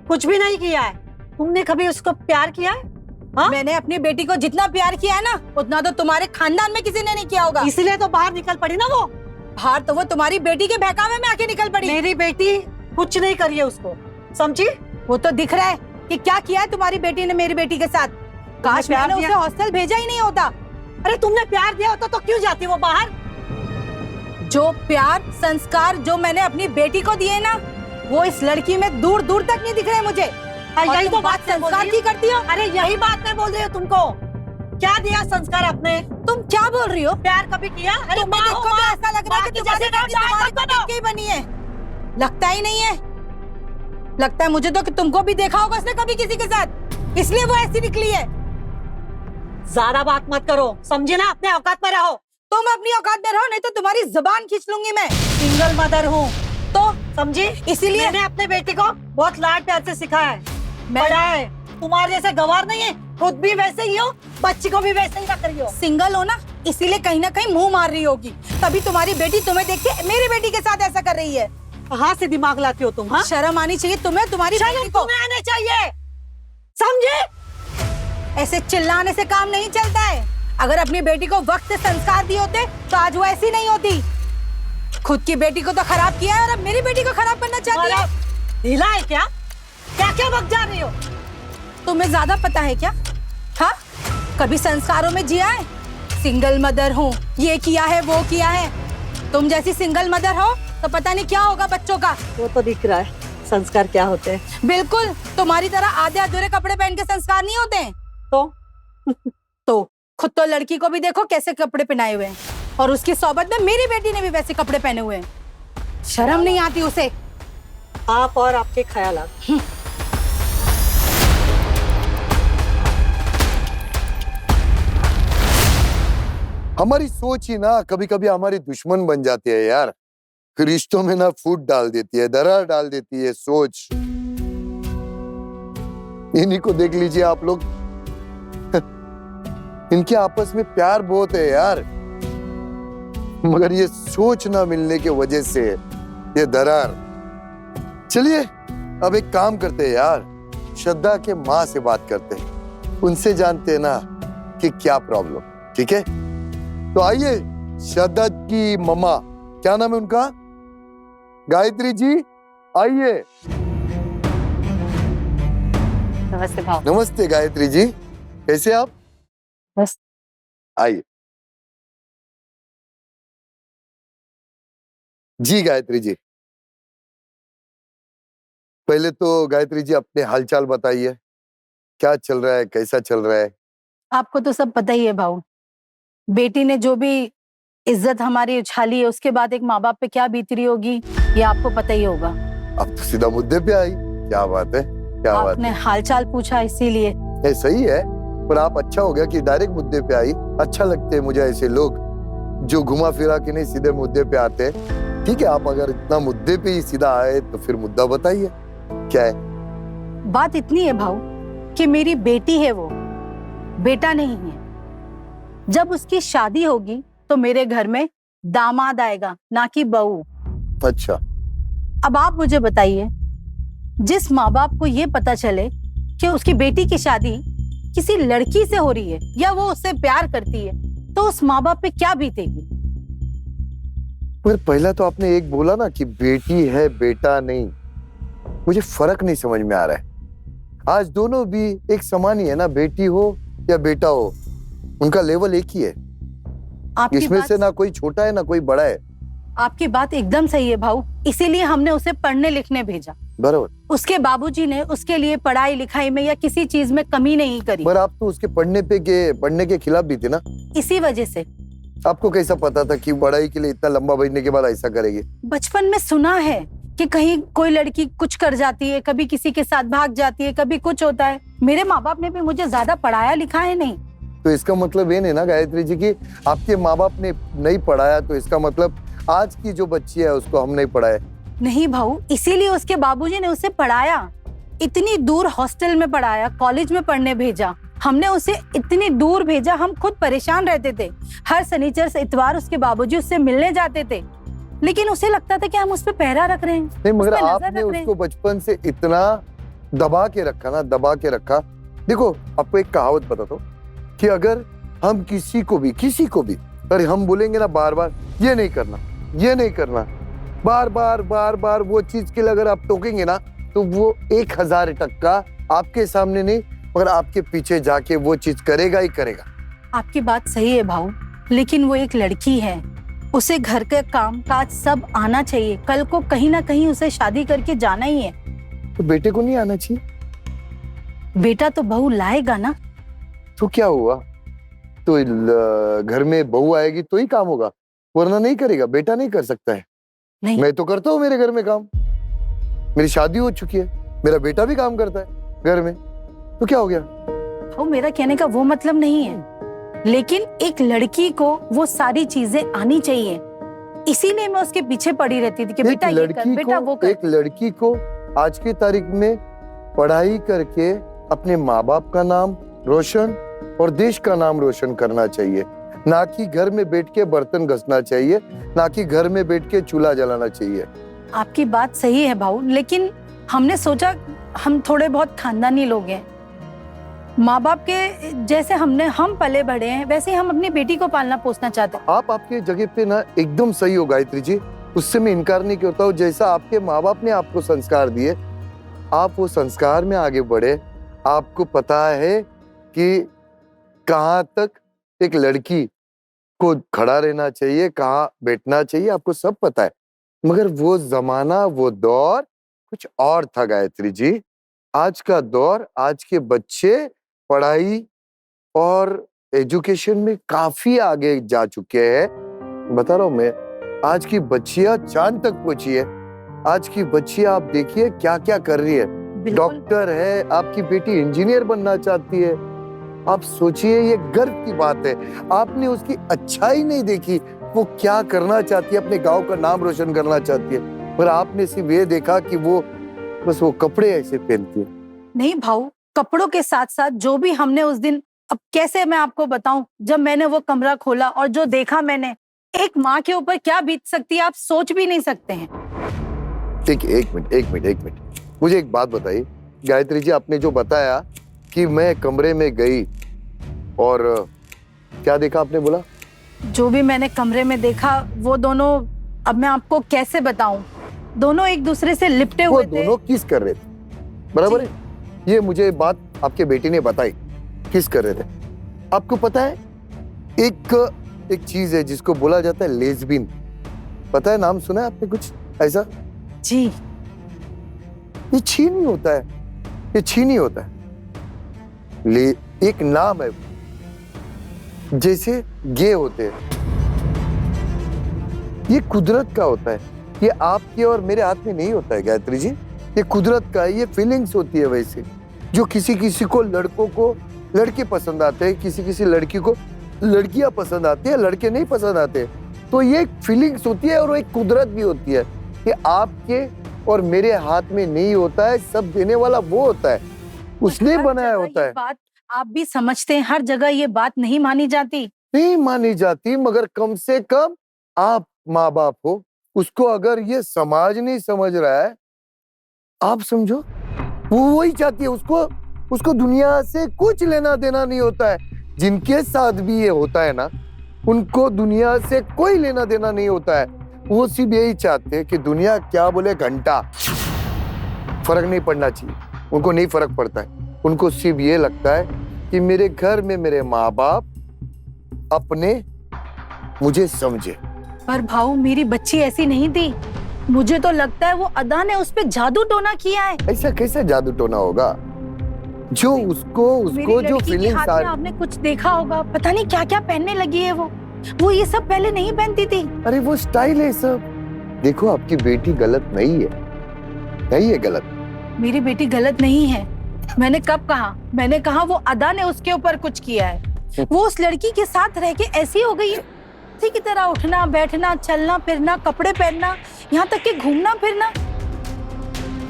कुछ भी नहीं किया है। तुमने कभी उसको प्यार किया है? हाँ? मैंने अपनी बेटी को जितना प्यार किया है ना, उतना तो तुम्हारे खानदान में किसी ने नहीं किया होगा। इसलिए तो बाहर निकल पड़ी ना वो। बाहर तो वो तुम्हारी बेटी के बहकावे में आके निकल पड़ी। मेरी बेटी कुछ नहीं करी है उसको, समझी? वो तो दिख रहा है कि क्या किया है तुम्हारी बेटी ने मेरी बेटी के साथ। काश मैंने उसे हॉस्टल भेजा ही नहीं होता। अरे तुमने प्यार दिया होता तो क्यों जाती वो बाहर? जो प्यार संस्कार जो मैंने अपनी बेटी को दिए ना, वो इस लड़की में दूर दूर तक नहीं दिख रहे मुझे। यही तो बात संस्कार की करती हो। अरे यही बात मैं बोल रही हूँ तुमको। क्या दिया संस्कार आपने? तुम क्या बोल रही हो? प्यार कभी किया? अरे तुम्हें देखो तो ऐसा लग रहा है कि तुम्हारी बेटी तुम्हारे खुद की बनी है। लगता ही नहीं है। लगता है मुझे तो कि तुमको भी देखा होगा उसने कभी किसी के साथ, इसलिए वो ऐसी निकली है। ज्यादा बात मत करो, समझे ना? अपने औकात में रहो। तुम अपनी औकात में रहो, नहीं तो तुम्हारी जुबान खींच लूंगी मैं। सिंगल मदर हूँ। तो समझी? इसीलिए मैंने अपने बेटी को बहुत लाड प्यार से सिखाया है, पढ़ा है। तुम्हारे जैसे गवार नहीं है, खुद भी वैसे ही हो, बच्ची को भी वैसे ही रख रही हो। सिंगल हो ना, इसीलिए कहीं ना कहीं मुंह मार रही होगी, तभी तुम्हारी बेटी तुम्हें देख के मेरी बेटी के साथ ऐसा कर रही है। कहाँ से दिमाग लाती हो तुम? हाँ, शर्म आनी चाहिए तुम्हें, तुम्हारी बेटी को। तुम्हें आने चाहिए, समझे? ऐसे चिल्लाने से काम नहीं चलता है। अगर अपनी बेटी को वक्त से संस्कार दिए होते तो आज वो ऐसी नहीं होती। खुद की बेटी को तो खराब किया है और अब मेरी बेटी को खराब करना चाहती है। ढीला है क्या? क्या क्या बक जा रही हो? तुम्हें ज्यादा पता है क्या? हाँ, कभी संस्कारों में जिया है? सिंगल मदर हूँ, ये किया है वो किया है। तुम जैसी सिंगल मदर हो तो पता नहीं क्या होगा बच्चों का। वो तो दिख रहा है संस्कार क्या होते हैं। बिल्कुल, तुम्हारी तरह आधे अधूरे कपड़े पहन के संस्कार नहीं होते हैं। तो खुद तो लड़की को भी देखो कैसे कपड़े पहनाए हुए हैं, और उसकी सोबत में मेरी बेटी ने भी वैसे कपड़े पहने हुए हैं। शर्म नहीं आती उसे? आप और आपके ख्यालात। हमारी सोच ही ना कभी कभी हमारी दुश्मन बन जाती है यार। रिश्तों में ना फूट डाल देती है, दरार डाल देती है सोच। इन्हीं को देख लीजिए आप लोग, इनके आपस में प्यार बहुत है यार, मगर ये सोच ना मिलने की वजह से ये दरार। चलिए अब एक काम करते हैं यार, श्रद्धा के माँ से बात करते हैं, उनसे जानते हैं ना कि क्या प्रॉब्लम। ठीक है, तो आइए श्रद्धा की मम्मा, क्या नाम है उनका? गायत्री जी आइए। नमस्ते भाव। नमस्ते गायत्री जी, कैसे आप? बस आइए। जी गायत्री जी, पहले तो गायत्री जी अपने हालचाल बताइए, क्या चल रहा है, कैसा चल रहा है? आपको तो सब पता ही है भाऊ, बेटी ने जो भी इज्जत हमारी उछाली है उसके बाद एक माँ बाप पे क्या बीत रही होगी ये आपको पता ही होगा। अब तो सीधा मुद्दे पे आई, क्या बात है, क्या बात आपने हालचाल पूछा इसीलिए। है? सही है, पर आप अच्छा हो गया कि डायरेक्ट मुद्दे पे आई। अच्छा लगते हैं मुझे ऐसे लोग जो घुमा फिरा के नहीं सीधे मुद्दे पे आते हैं। ठीक है, आप अगर इतना मुद्दे पे ही सीधा आए तो फिर मुद्दा बताइए क्या है? बात इतनी है भाऊ कि मेरी बेटी है, वो बेटा नहीं है। जब उसकी शादी होगी तो मेरे घर में दामाद आएगा, ना कि बहू। अच्छा, अब आप मुझे बताइए, जिस माँ बाप को ये पता चले कि उसकी बेटी की शादी किसी लड़की से हो रही है या वो उससे प्यार करती है, तो उस माँ बाप पे क्या बीतेगी? पर पहला तो आपने एक बोला ना कि बेटी है बेटा नहीं, मुझे फर्क नहीं समझ में आ रहा है। आज दोनों भी एक समान ही है ना, बेटी हो या बेटा हो, उनका लेवल एक ही है। आपकी इसमें बात से ना कोई छोटा है ना कोई बड़ा है। आपकी बात एकदम सही है भाऊ, इसीलिए हमने उसे पढ़ने लिखने भेजा। बराबर। उसके बाबूजी ने उसके लिए पढ़ाई लिखाई में या किसी चीज में कमी नहीं करी। पर आप तो उसके पढ़ने के खिलाफ भी थे ना। इसी वजह से आपको कैसा पता था कि पढ़ाई के लिए इतना लंबा भेजने के बाद ऐसा करेगी? बचपन में सुना है कि कहीं कोई लड़की कुछ कर जाती है, कभी किसी के साथ भाग जाती है, कभी कुछ होता है। मेरे माँ बाप ने भी मुझे ज्यादा पढ़ाया लिखाया नहीं। तो इसका मतलब ये नहीं ना गायत्री जी कि आपके माँ बाप ने नहीं पढ़ाया, तो इसका मतलब आज की जो बच्ची है उसको हम नहीं पढ़ाए? नहीं भाऊ, इसीलिए उसके बाबूजी ने उसे पढ़ाया, इतनी दूर हॉस्टल में पढ़ाया, कॉलेज में पढ़ने भेजा। हमने उसे इतनी दूर भेजा, हम खुद परेशान रहते थे। हर शनिचर से इतवार उसके बाबूजी उससे मिलने जाते थे, लेकिन उसे लगता था कि हम उस पे पहरा रख रहे हैं। नहीं, मगर उस पे नजर आपने रख रहे हैं। उसको बचपन से इतना दबा के रखा ना, दबा के रखा। देखो आपको एक कहावत बताता हूँ कि अगर हम किसी को भी अरे हम बोलेंगे ना बार बार ये नहीं करना, ये नहीं करना, बार बार वो चीज के लिए अगर आप टोकेंगे ना, तो वो 1000 टक्का आपके सामने नहीं मगर आपके पीछे जाके वो चीज करेगा ही करेगा। आपकी बात सही है भाऊ, लेकिन वो एक लड़की है, उसे घर के काम काज सब आना चाहिए। कल को कहीं ना कहीं उसे शादी करके जाना ही है। तो बेटे को नहीं आना चाहिए? बेटा तो बहू लाएगा ना। तो क्या हुआ, तो घर में बहू आएगी तो ही काम होगा, वरना नहीं करेगा। बेटा नहीं कर सकता है? नहीं। मैं तो करता हूँ मेरे घर में काम, मेरी शादी हो चुकी है, मेरा बेटा भी काम करता है घर में, तो क्या हो गया? भाऊ मेरा कहने का वो मतलब नहीं है, लेकिन एक लड़की को वो सारी चीजें आनी चाहिए। इसीलिए मैं उसके पीछे पड़ी रहती थी कि बेटा ये कर, बेटा वो कर। एक लड़की को आज की तारीख में पढ़ाई करके अपने माँ बाप का नाम रोशन और देश का नाम रोशन करना चाहिए, ना कि घर में बैठ के बर्तन घसना चाहिए, ना कि घर में बैठ के चूल्हा जलाना चाहिए। आपकी बात सही है भाऊ, लेकिन हमने सोचा हम थोड़े बहुत खानदानी लोग हैं, माँ बाप के जैसे हम पले बढ़े हैं वैसे ही हम अपनी बेटी को पालना पोसना चाहते हैं। आप आपके जगह पे ना एकदम सही हो गायत्री जी, उससे मैं इनकार नहीं करता हूँ। जैसा आपके माँ बाप ने आपको संस्कार दिए, आप वो संस्कार में आगे बढ़े। आपको पता है कि कहाँ तक एक लड़की को खड़ा रहना चाहिए, कहाँ बैठना चाहिए, आपको सब पता है। मगर वो जमाना, वो दौर कुछ और था गायत्री जी। आज का दौर, आज के बच्चे पढ़ाई और एजुकेशन में काफी आगे जा चुके हैं। बता रहा हूं मैं, आज की बच्चियां चांद तक पहुंची है। आज की बच्चियां आप देखिए क्या क्या कर रही है। डॉक्टर है, आपकी बेटी इंजीनियर बनना चाहती है। आप सोचिए, ये गर्व की बात है। आपने उसकी अच्छाई नहीं देखी, वो क्या करना चाहती है, अपने गांव का नाम रोशन करना चाहती है, पर आपने सिर्फ ये देखा कि वो बस वो कपड़े ऐसे पहनती है। नहीं भाऊ, कपड़ों के साथ साथ जो भी हमने उस दिन, अब कैसे मैं आपको बताऊं, जब मैंने वो कमरा खोला और जो देखा मैंने, एक माँ के ऊपर क्या बीत सकती है आप सोच भी नहीं सकते हैं। ठीक है, एक मिनट मुझे एक बात बताइए गायत्री जी। आपने जो बताया कि मैं कमरे में गई और क्या देखा, आपने बोला? जो भी मैंने कमरे में देखा वो दोनों, अब मैं आपको कैसे बताऊं, दोनों एक दूसरे से लिपटे वो हुए थे। दोनों किस कर रहे थे, बराबर है? ये मुझे बात आपके बेटी ने बताई, किस कर रहे थे। आपको पता है एक चीज है जिसको बोला जाता है लेस्बियन, पता है? नाम सुना है आपने कुछ ऐसा? जी। ये छीनी होता है, ये छीनी होता है। एक नाम है, जैसे गे होते हैं। ये कुदरत का होता है, ये आपके और मेरे हाथ में नहीं होता है गायत्री जी। ये कुदरत का है, ये फीलिंग्स होती है। वैसे जो किसी किसी को, लड़कों को लड़के पसंद आते हैं, किसी किसी लड़की को लड़कियां पसंद आती है, लड़के नहीं पसंद आते। तो ये एक फीलिंग्स होती है और एक कुदरत भी होती है। ये आपके और मेरे हाथ में नहीं होता है, सब देने वाला वो होता है, उसने बनाया होता है। बात आप भी समझते हैं, हर जगह ये बात नहीं मानी जाती। नहीं मानी जाती, मगर कम से कम आप माँ बाप हो, उसको अगर ये समाज नहीं समझ रहा है, आप समझो, वो वही चाहती है, उसको दुनिया से कुछ लेना देना नहीं होता है। जिनके साथ भी ये होता है ना, उनको दुनिया से कोई लेना देना नहीं होता है। वो सिर्फ यही चाहते हैं कि दुनिया क्या बोले, घंटा, फर्क नहीं पड़ना चाहिए। उनको नहीं फर्क पड़ता है, उनको सिर्फ ये लगता है कि मेरे घर में मेरे माँ बाप अपने मुझे समझे। पर भाऊ, मेरी बच्ची ऐसी नहीं थी। मुझे तो लगता है वो अदा ने उस पे जादू टोना किया है। ऐसा कैसा जादू टोना होगा? जो उसको जो फीलिंग्स आ रही, आपने कुछ देखा होगा, पता नहीं क्या क्या पहनने लगी है वो ये सब पहले नहीं पहनती थी। अरे वो स्टाइल है सब। देखो, आपकी बेटी गलत नहीं है, नहीं है गलत। मेरी बेटी गलत नहीं है। मैंने कब कहा? मैंने कहा वो अदा ने उसके ऊपर कुछ किया है। वो उस लड़की के साथ रह के ऐसी हो गई है, उसी की तरह उठना बैठना, चलना फिरना, कपड़े पहनना, यहाँ तक कि घूमना फिरना।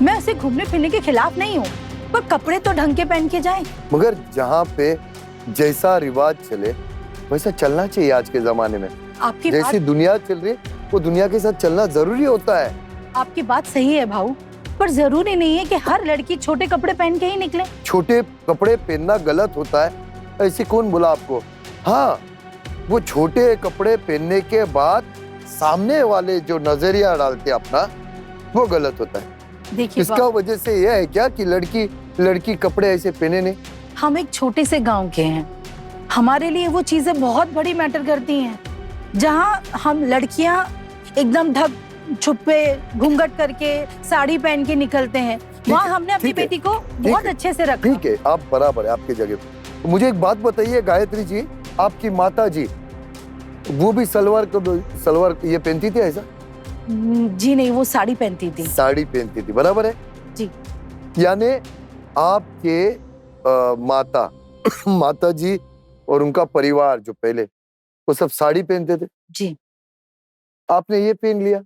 मैं उसे घूमने फिरने के खिलाफ नहीं हूँ, पर कपड़े तो ढंग के पहन के जाए। मगर जहाँ पे जैसा रिवाज चले वैसा चलना चाहिए। आज के जमाने में आपकी जैसी दुनिया चल रही है, वो दुनिया के साथ चलना जरूरी होता है। आपकी बात सही है भाऊ, पर जरूरी नहीं है कि हर लड़की छोटे कपड़े पहन के ही निकले। छोटे कपड़े पहनना गलत होता है, ऐसे कौन बोला आपको? हाँ, वो छोटे कपड़े पहनने के बाद सामने वाले जो नजरिया डालते अपना, वो गलत होता है। देखिए, इसका वजह से यह है क्या कि लड़की कपड़े ऐसे पहने नहीं। हम एक छोटे से गांव के हैं, हमारे लिए वो चीजें बहुत बड़ी मैटर करती हैं। जहाँ हम लड़कियां एकदम ढक छुपे घूंघट करके साड़ी पहन के निकलते हैं, वहाँ हमने अपनी बेटी को बहुत अच्छे से रखा। ठीक है, आप बराबर है आपकी जगह पे। मुझे एक बात बताइए गायत्री जी, आपकी माता जी वो भी सलवार ये पहनती थी ऐसा? जी नहीं, वो साड़ी पहनती थी। साड़ी पहनती थी, बराबर है जी। यानी आपके माता जी और उनका परिवार जो पहले, वो सब साड़ी पहनते थे। जी। आपने ये पहन लिया,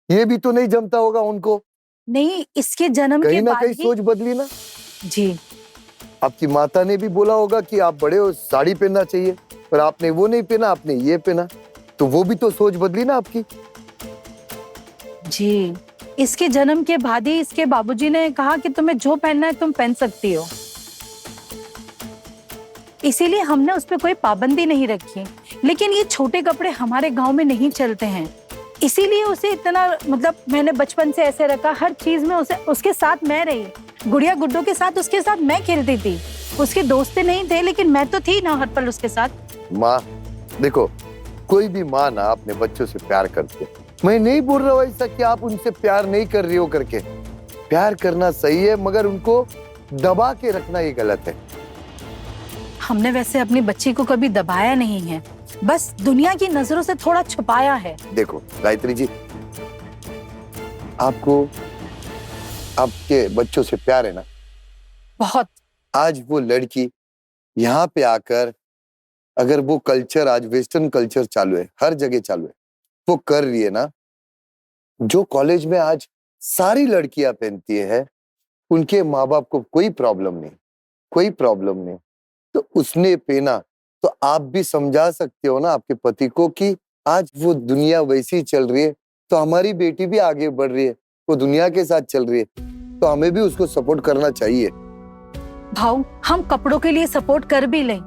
ये भी तो नहीं जमता होगा उनको। नहीं, इसके जन्म के कहीं ना बाद कहीं भी सोच बदली ना। जी आपकी माता ने भी बोला होगा कि आप बड़े हो, साड़ी पहनना चाहिए, पर आपने वो नहीं पहना, आपने ये पहना, तो वो भी तो सोच बदली ना आपकी। जी, इसके जन्म के बाद ही इसके बाबूजी ने कहा कि तुम्हें जो पहनना है तुम पहन सकती हो, इसीलिए हमने उस पर कोई पाबंदी नहीं रखी। लेकिन ये छोटे कपड़े हमारे गांव में नहीं चलते हैं, इसीलिए उसे इतना मतलब मैंने बचपन से ऐसे रखा। हर चीज में उसे उसके साथ मैं रही, गुड़िया गुड्डों के साथ उसके साथ मैं खेलती थी। उसके दोस्त नहीं थे लेकिन मैं तो थी ना हर पल उसके साथ। माँ देखो, कोई भी माँ ना अपने बच्चों से प्यार करती है। मैं नहीं बोल रहा हूँ ऐसा कि आप उनसे प्यार नहीं कर रही हो करके, प्यार करना सही है, मगर उनको दबा के रखना ये गलत है। हमने वैसे अपनी बच्ची को कभी दबाया नहीं है, बस दुनिया की नजरों से थोड़ा छुपाया है। देखो गायत्री जी, आपको आपके बच्चों से प्यार है ना? बहुत। आज वो लड़की यहाँ पे आकर, अगर वो कल्चर, आज वेस्टर्न कल्चर चालू है, हर जगह चालू है, वो कर रही है ना, जो कॉलेज में आज सारी लड़कियां पहनती है, उनके माँ बाप को कोई प्रॉब्लम नहीं, कोई प्रॉब्लम नहीं, तो उसने पहना, तो आप भी समझा सकते हो ना आपके पति को कि आज वो दुनिया वैसी ही चल रही है, तो हमारी बेटी भी आगे बढ़ रही है, वो दुनिया के साथ चल रही है, तो हमें भी उसको सपोर्ट करना चाहिए। भाऊ, हम कपड़ों के लिए सपोर्ट कर भी लें,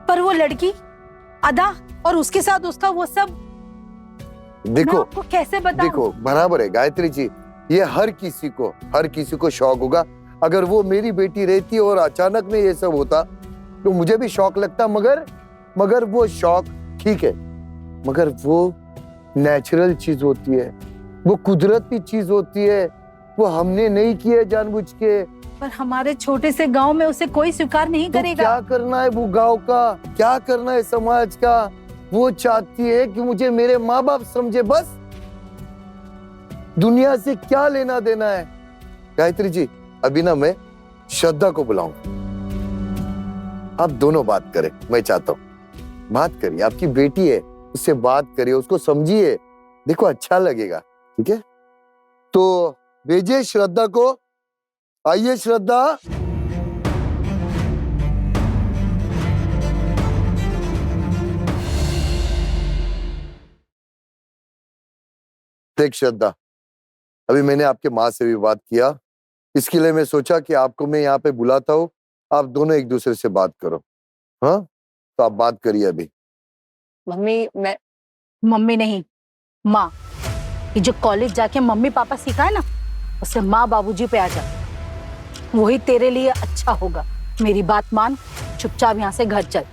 पर वो लड़की अदा और उसके साथ उसका वो सब, देखो मैं आपको कैसे बताऊं? देखो, बराबर है गायत्री जी, ये हर किसी को शौक होगा। अगर वो मेरी बेटी रहती और अचानक में ये सब होता तो मुझे भी शौक लगता, मगर वो शौक ठीक है, मगर वो नेचुरल चीज होती है, वो कुदरती चीज होती है, वो हमने नहीं की है जानबूझ के। पर हमारे छोटे से गांव में उसे कोई स्वीकार नहीं तो करेगा। क्या करना है वो गांव का, क्या करना है समाज का? वो चाहती है कि मुझे मेरे माँ बाप समझे, बस। दुनिया से क्या लेना देना है? गायत्री जी, अभी ना मैं श्रद्धा को बुलाऊं, आप दोनों बात करें। मैं चाहता हूं बात करिए, आपकी बेटी है, उससे बात करिए, उसको समझिए, देखो अच्छा लगेगा। ठीक है, तो भेजिए श्रद्धा को। आइए श्रद्धा। देख श्रद्धा, अभी मैंने आपके माँ से भी बात किया, इसके लिए मैं सोचा कि आपको मैं यहाँ पे बुलाता हूँ, आप दोनों एक दूसरे से बात करो। हाँ, तो आप बात करिए अभी। मम्मी, मैं मम्मी नहीं, माँ। ये जो कॉलेज जाके मम्मी पापा सिखाए ना, उससे माँ बाबूजी पे आ जा, वही तेरे लिए अच्छा होगा। मेरी बात मान, चुपचाप यहाँ से घर चल,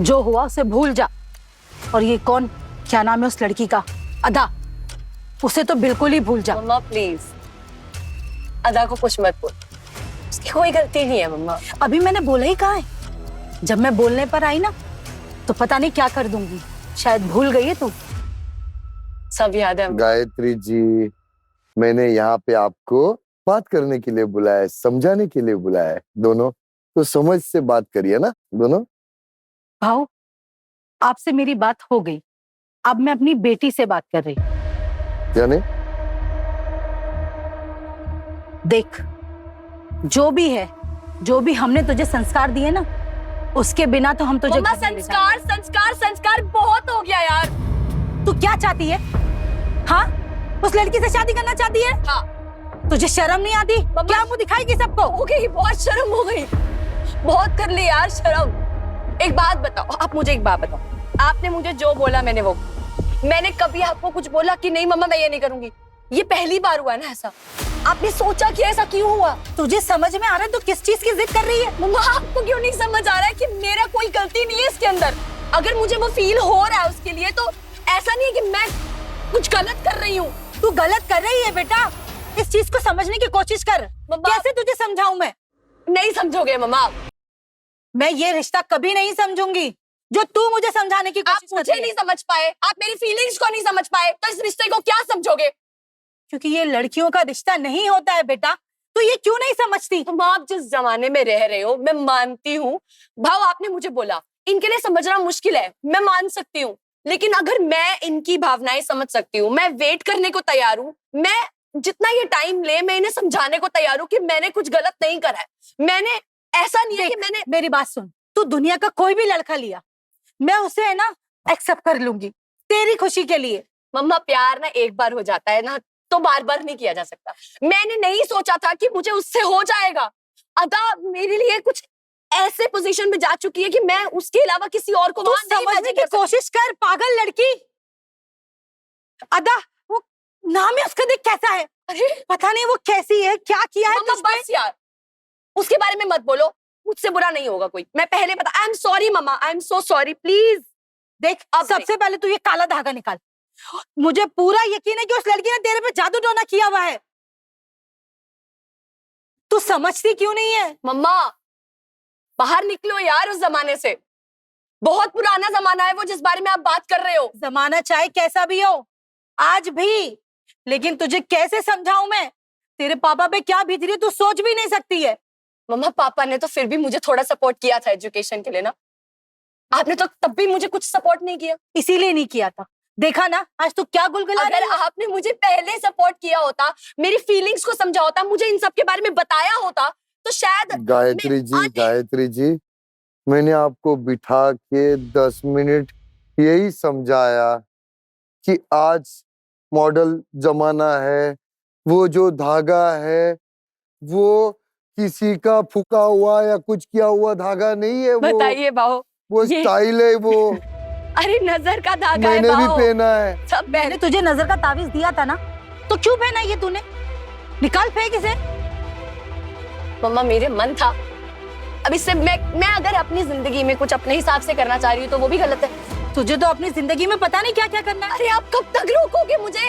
जो हुआ उसे भूल जा। और ये कौन, क्या नाम है उस लड़की का, अदा, उसे तो बिल्कुल ही भूल जा। मम्मा प्लीज, अदा को कुछ मत बोल, उसकी कोई गलती नहीं है मम्मा। अभी मैंने बोला ही कहा है, जब मैं बोलने पर आई ना तो पता नहीं क्या कर दूंगी। शायद भूल गई है तू। सब याद है। गायत्री जी, मैंने यहाँ पे आपको बात करने के लिए बुलाया है, समझाने के लिए बुलाया है। दोनों तो समझ से बात करिए ना दोनों। भाऊ, आपसे मेरी बात हो गई, अब मैं अपनी बेटी से बात कर रही। यानी देख, जो भी है, जो भी हमने तुझे संस्कार दिए ना, उसके बिना तो हम तुझे मम्मा, घर नहीं ले संस्कार संस्कार संस्कार बहुत हो गया यार। जाएंगे। तू क्या चाहती है? हाँ, उस लड़की से शादी करना चाहती है? हाँ। तुझे शर्म नहीं आती? क्या मुंह दिखाएगी सबको? हो गई, बहुत शर्म हो गई, बहुत कर ली यार शर्म। एक बात बताओ, आप मुझे एक बात बताओ, आपने मुझे जो बोला मैंने वो, मैंने कभी आपको कुछ बोला कि नहीं मम्मा मैं ये नहीं करूंगी? ये पहली बार हुआ है ना ऐसा? आपने सोचा कि ऐसा क्यों हुआ? तुझे समझ में आ रहा है तू किस चीज की जिद कर रही है? मम्मा, आपको क्यों नहीं समझ आ रहा है कि मेरा कोई गलती नहीं है इसके अंदर? अगर मुझे वो फील हो रहा है उसके लिए, तो ऐसा नहीं है कि मैं कुछ गलत कर रही हूँ। तू गलत कर रही है बेटा, इस चीज को समझने की कोशिश कर। कैसे तुझे समझाऊं मैं? नहीं समझोगे मम्मा? मैं ये रिश्ता कभी नहीं समझूंगी जो तू मुझे समझाने की आप कोशिश मुझे करती है। नहीं समझ पाए, आप मेरी फीलिंग्स को नहीं समझ पाए, तो इस रिश्ते को क्या समझोगे? क्योंकि ये लड़कियों का रिश्ता नहीं होता है बेटा, तो ये क्यों नहीं समझती? माँ, आप जिस जमाने में रह रहे हो मैं मानती हूँ। भाव, आपने मुझे बोला इनके लिए समझना मुश्किल है, मैं मान सकती हूँ, लेकिन अगर मैं इनकी भावनाएं समझ सकती हूँ, मैं वेट करने को तैयार हूँ, मैं जितना ये टाइम ले मैं इन्हें समझाने को तैयार हूँ कि मैंने कुछ गलत नहीं करा है। मैंने ऐसा नहीं है कि मैंने मेरी बात सुन, तू दुनिया का कोई भी लड़का लिया, मैं उसे है ना एक्सेप्ट कर लूंगी तेरी खुशी के लिए। मम्मा प्यार ना एक बार हो जाता है ना, तो बार बार नहीं किया जा सकता। मैंने नहीं सोचा था कि मुझे उससे हो जाएगा। अदा मेरे लिए कुछ ऐसे पोजीशन में जा चुकी है कि मैं उसके अलावा किसी और को तू वहां नहीं समझने imagine की कर सकती। कोशिश कर, पागल लड़की। अदा वो नाम है उसका, देख कैसा है। अरे पता नहीं वो कैसी है, क्या किया है मम्मा तुझ पे? बस यार, उसके बारे में मत बोलो, मुझसे बुरा नहीं होगा कोई। मैं पहले बता, I am sorry mama, I am so sorry, please. देख अब सबसे पहले तू ये काला धागा निकाल। मुझे पूरा यकीन है कि उस लड़की ने तेरे पे जादू टोना किया हुआ है। तू समझती क्यों नहीं है? मम्मा बाहर निकलो यार उस जमाने से। बहुत पुराना जमाना है वो जिस बारे में आप बात कर रहे हो। जमाना चाहे कैसा भी हो, आज भी, लेकिन तुझे कैसे समझाऊं मैं? तेरे पापा पे क्या बीत रही है तू सोच भी नहीं सकती है। मम्मा पापा ने तो फिर भी मुझे थोड़ा सपोर्ट किया था एजुकेशन के लिए ना। आपने तो तब भी मुझे कुछ सपोर्ट नहीं किया। इसीलिए नहीं किया था। देखा ना आज तू क्या गुलगुला अगर रही है। आपने मुझे पहले सपोर्ट किया होता, मेरी फीलिंग्स को समझा होता, मुझे इन सब के बारे में बताया होता, तो शायद गायत्री जी, आज- गायत्री जी, मैंने आपको बिठा के 10 मिनट यही समझाया कि आज मॉडल जमाना है, वो जो धागा है वो किसी का फूका हुआ या कुछ किया हुआ धागा नहीं है। बताइए बाहो, वो ये- स्टाइल है वो। अरे नजर का धागा है मैंने भी बाहो। पहना है। सब मैंने तुझे नजर का तावीज दिया था ना, तो क्यों पहना ये तूने? निकाल फेंक इसे। मम्मा मेरे मन था। अब इससे मैं अगर अपनी जिंदगी में कुछ अपने हिसाब से करना चाह रही हूँ तो वो भी गलत है। तुझे तो अपनी जिंदगी में पता नहीं क्या क्या करना है। अरे आप कब तक रोकोगे मुझे?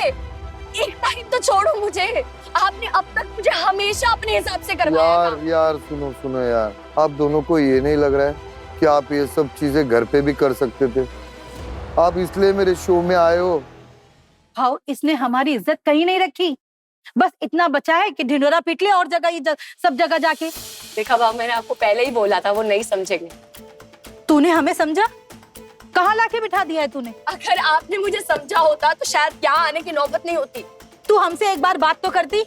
एक टाइम तो छोड़ो मुझे। आपने अब तक मुझे हमेशा अपने हिसाब से करवाया यार था। यार सुनो सुनो यार, आप दोनों को ये नहीं लग रहा है कि आप ये सब चीजें घर पे भी कर सकते थे? आप इसलिए मेरे शो में आए हो? भाव इसने हमारी इज्जत कहीं नहीं रखी, बस इतना बचा है कि ढिंडोरा पीट ले और जगह सब जगह जाके। देखा बाबा, मैंने आपको पहले ही बोला था वो नहीं समझेंगे। तूने हमें समझा? कहाँ लाके बिठा दिया है तूने? अगर आपने मुझे समझा होता तो शायद यहाँ आने की नौबत नहीं होती। तू हमसे एक बार बात तो करती।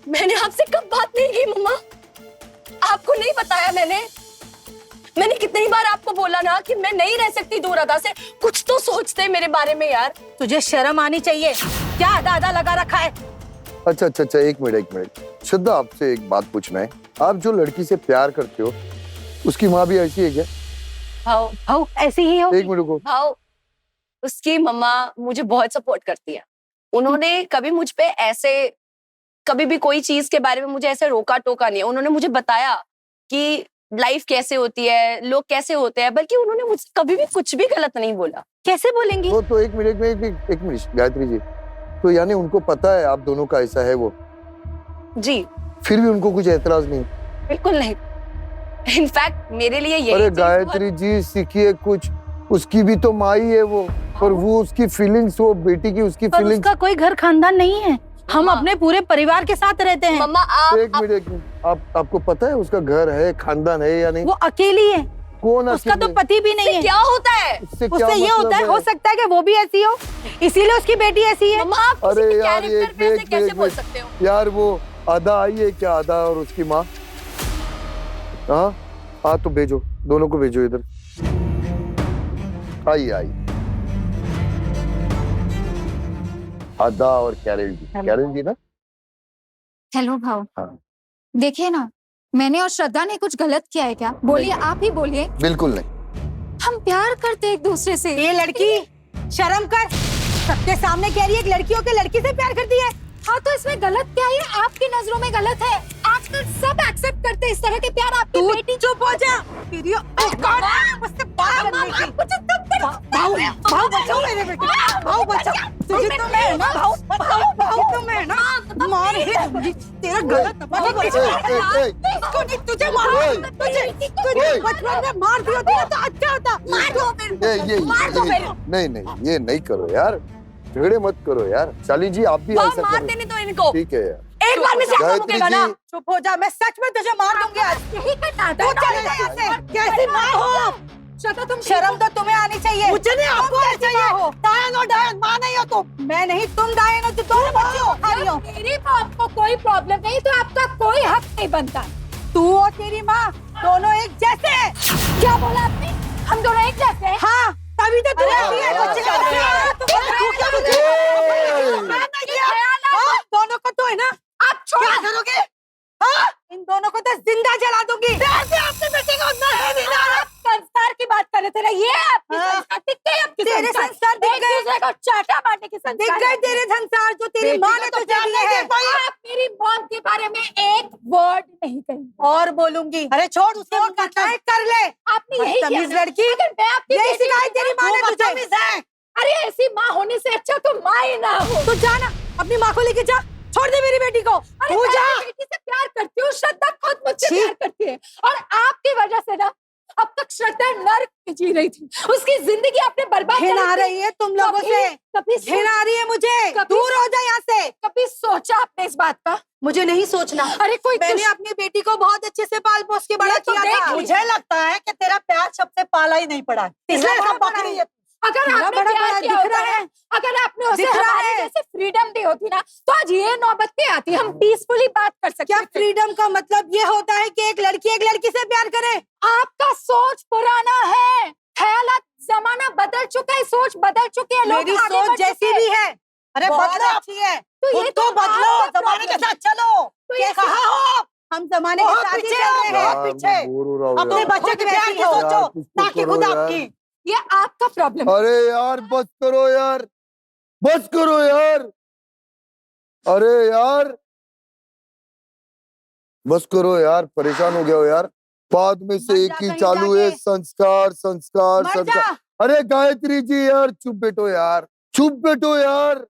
मैंने आपसे कब बात नहीं की मम्मा? आपको नहीं बताया मैंने कितनी बार आपको बोला ना कि मैं नहीं रह सकती दूर अदा से। कुछ तो सोचते मेरे बारे में यार। तुझे शर्म आनी चाहिए। क्या आधा आधा लगा रखा है? अच्छा अच्छा अच्छा, एक मिनट श्रद्धा, आपसे एक बात पूछना है। आप जो लड़की से प्यार करते हो उसकी माँ भी ऐसी है क्या? भाव भाव ऐसी ही हो। एक मिनट को। भाव उसकी मम्मा मुझे बहुत सपोर्ट करती है। उन्होंने कभी मुझ पे ऐसे कभी भी कोई चीज के बारे में मुझे ऐसे रोका टोका नहीं है। उन्होंने मुझे बताया कि लाइफ कैसे होती है, लोग कैसे होते हैं, बल्कि उन्होंने मुझसे कभी भी कुछ भी गलत नहीं बोला। कैसे बोलेंगी? तो एक मिनट गायत्री जी, तो यानी उनको पता है आप दोनों का ऐसा है वो, जी फिर भी उनको कुछ एतराज नहीं? बिल्कुल नहीं। इनफैक्ट मेरे लिए यही अरे चीज गायत्री जी सीखिए कुछ, उसकी भी तो माँ ही है वो, और वो उसकी फीलिंग्स, वो बेटी की उसकी पर फीलिंग्स। उसका कोई घर खानदान नहीं है। हम मम्मा। अपने पूरे परिवार के साथ रहते हैं। मम्मा एक मिनट, आपको पता है उसका घर है, खानदान है या नहीं? वो अकेली है, कौन उसका तो अकेले? पति भी नहीं है। क्या होता है? उससे क्या उससे ये मतलब होता है, हो सकता है कि वो भी ऐसी हो, इसीलिए उसकी बेटी ऐसी है। मम्मा आप अरे किसी के यार, कैरेक्टर एक पे ऐसे मिनट, कैसे एक बोल मिनट। सकते हो? यार वो आधा आई है क्या, आधा और उसकी माँ? हाँ हाँ, तो भेजो, दोनों को भेजो इधर। आई आधा और कैरल जी ना। हेलो भाव, हाँ। देखिए ना, मैंने और श्रद्धा ने कुछ गलत किया है क्या? बोलिए, आप ही बोलिए। बिल्कुल नहीं। हम प्यार करते एक दूसरे से। ये लड़की शर्म कर, सबके सामने कह रही है एक लड़की होकर लड़की से प्यार करती है। हाँ तो इसमें गलत क्या है? आपकी नजरों में गलत है। आजकल सब एक्सेप्ट करते हैं इस तरह के प्यार। आपकी तू बेटी चुप हो जा। फिर ये कौन है मुझसे बात करने की? भाव बचाओ मेरे बेटे, भाव बचाओ। तुझे तो मैं ना भाव तो मैं ना मार ही दूंगी। तेरा गलत इसको नहीं, तुझे मार, तुझे बचपन में मार दी होती तो अच्छा होता। मार दो फिर। नहीं ये नहीं करो यार, झगड़े मत करो यार। शाली जी आप भी ऐसा मार करो। देने तो इनको। ठीक है यार। एक बार में से आपको गायत्री मुकेगा ना। जी, चुप हो जा, मैं सच में तुझे मार दूंगी आज। यही करना तू चले जा यहाँ से, कैसी माँ हो? श्रद्धा तुम शर्म तो तुम्हें आनी चाहिए। मुझे नहीं, आपको आनी चाहिए। हो डायन हो, डायन, माँ नहीं हो तुम। मैं नहीं, तुम डायन हो, तुम बच्ची हो, खा रही हो। मेरी माँ को कोई प्रॉब्लम नहीं तो आपका कोई हक नहीं बनता। तू और तेरी माँ दोनों एक जैसे हैं। क्या बोला आपने? हम दोनों एक जैसे हैं? हाँ, तभी तो तू अरे, ऐसी है, अरे, बच्ची अरे, का अरे, हाँ, तू क्या मुझे- हाँ, दोनों को तो है ना, आप क्या करोगे? हाँ? इन दोनों को तो जिंदा जला दूंगी। आपके बेटे को नहीं देना। आप संस्कार की बात कर रहे थे ना, ये आपके हाँ। संस्कार दिख गए। आपके तेरे संस्कार दिख एक गए। दूसरे को चाटा मारने के दिख संस्कार गए तेरे संसार जो तेरी माँ ने तुझे दिए हैं। आप मेरी मौत के बारे में एक वर्ड नहीं कहेंगे। और बोलूंगी। अरे छोड़ उसको, जो करना है कर ले। आपने यही किया बदतमीज ना? लड़की। अगर मैं आपकी यही बेटी सिखाई तेरी माँ ने तुझे। बदतमीज है। अरे ऐसी माँ होने से अच्छा तो माँ ही ना हो। तू जा ना, अपनी माँ को लेके जा, छोड़ दे मेरी बेटी को। अरे तू मैं जा। अपनी बेटी से प्यार करती हूँ, श्रद्धा खुद मुझसे छी। प्यार करती है और आपकी वजह से ना अब तक श्रद्धा नर्क में जी रही थी। उसकी जिंदगी आपने बर्बाद घिन आ कर दी। रही है तुम लोगों से, कभी घिन आ रही है मुझे। कभी- दूर हो जा यहाँ से। कभी सोचा आपने इस बात का? मुझे नहीं सोचना। अरे कोई मैंने अपनी बेटी को बहुत अच्छे से पाल पोस के बड़ा ये तो किया देख था। मुझे लगता है कि तेरा प्यार सबसे पाला ही नहीं पड़ा, इसलिए बड़ा सब बड़ा बकरी है। है। अगर तेरा आपने बड़ा प्यार बड़ा किया दिख होता रहा ना, है। अगर आपने उसे दिख रहा हमारी है। जैसे फ्रीडम दी होती ना, तो आज ये नौबत नहीं आती। हम पीसफुली बात कर सकते क्या थे। फ्रीडम का मतलब ये होता है कि एक लड़की से प्यार करे? आपका सोच पुराना है, ख्यालात, जमाना बदल चुका है, सोच बदल चुकी है, लोग मेरी आगे सोच बढ़ जैसी चुके भी हैं। है, अरे बहुत बदलो, अच्छी है। तो ये खुद तो बदलो, आपका जमाने के problem साथ चलो। तो ये कहाँ हो आप? हम जमाने के बहुत साथ ही पीछे चल हो, रहे हैं। बहुत यार, पीछे। मैं बोर हो रहा हूँ अपने यार। बच्चे के खुद प्यार वैसी की हो। सोचो, यार, कुछ तो ना कि करो खुद यार। आपकी। ये आपका प्रॉब्लम है। अरे यार बस करो यार, बस करो यार। अरे यार बस करो यार, परेशान हो गया हो यार। बाद में से मर एक जा ही कहीं चालू है, जाके। संस्कार संस्कार मर संस्कार। जा। अरे गायत्री जी यार चुप बैठो यार, चुप बैठो यार।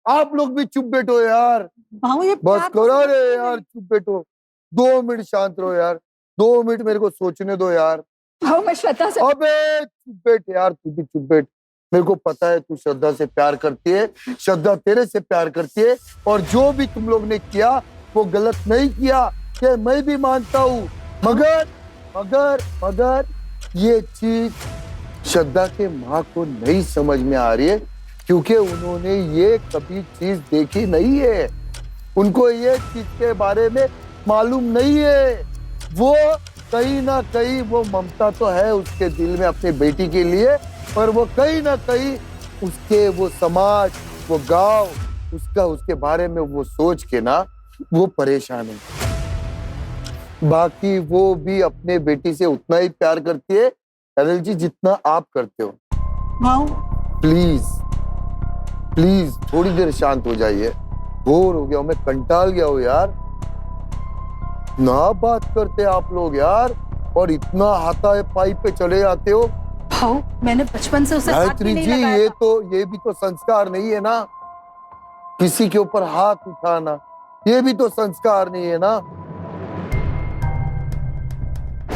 आप लोग भी चुप बैठो यार, भाऊ ये बस प्यार करो। तो अरे समझती यार नहीं। चुप बैठो, 2 मिनट शांत रहो यार, 2 मिनट मेरे को सोचने दो यार। हाँ, मैं श्रद्धा से अबे चुप बैठ यार, तू भी चुप बैठ। मेरे को पता है तू श्रद्धा से प्यार करती है, श्रद्धा तेरे से प्यार करती है, और जो भी तुम लोग ने किया वो गलत नहीं किया, ये मैं भी मानता हूँ। मगर मगर मगर ये चीज श्रद्धा के माँ को नहीं समझ में आ रही है, क्योंकि उन्होंने ये कभी चीज देखी नहीं है, उनको ये चीज के बारे में मालूम नहीं है। वो कहीं ना कहीं वो ममता तो है उसके दिल में अपनी बेटी के लिए, पर वो कहीं ना कहीं उसके वो समाज, वो गांव, उसके बारे में वो सोच के ना वो परेशान है। बाकी वो भी अपने बेटी से उतना ही प्यार करती है अनिल जी जितना आप करते हो। भाऊ प्लीज प्लीज थोड़ी देर शांत हो जाइए, बोर हो गया हूं मैं, कंटाल गया हूं यार। ना बात करते आप लोग यार, और इतना हाथा पाई पे चले जाते हो। भाऊ, मैंने बचपन से उसे हाथ भी गायत्री नहीं जी लगाया था। ये भी तो संस्कार नहीं है ना, किसी के ऊपर हाथ उठाना ये भी तो संस्कार नहीं है ना,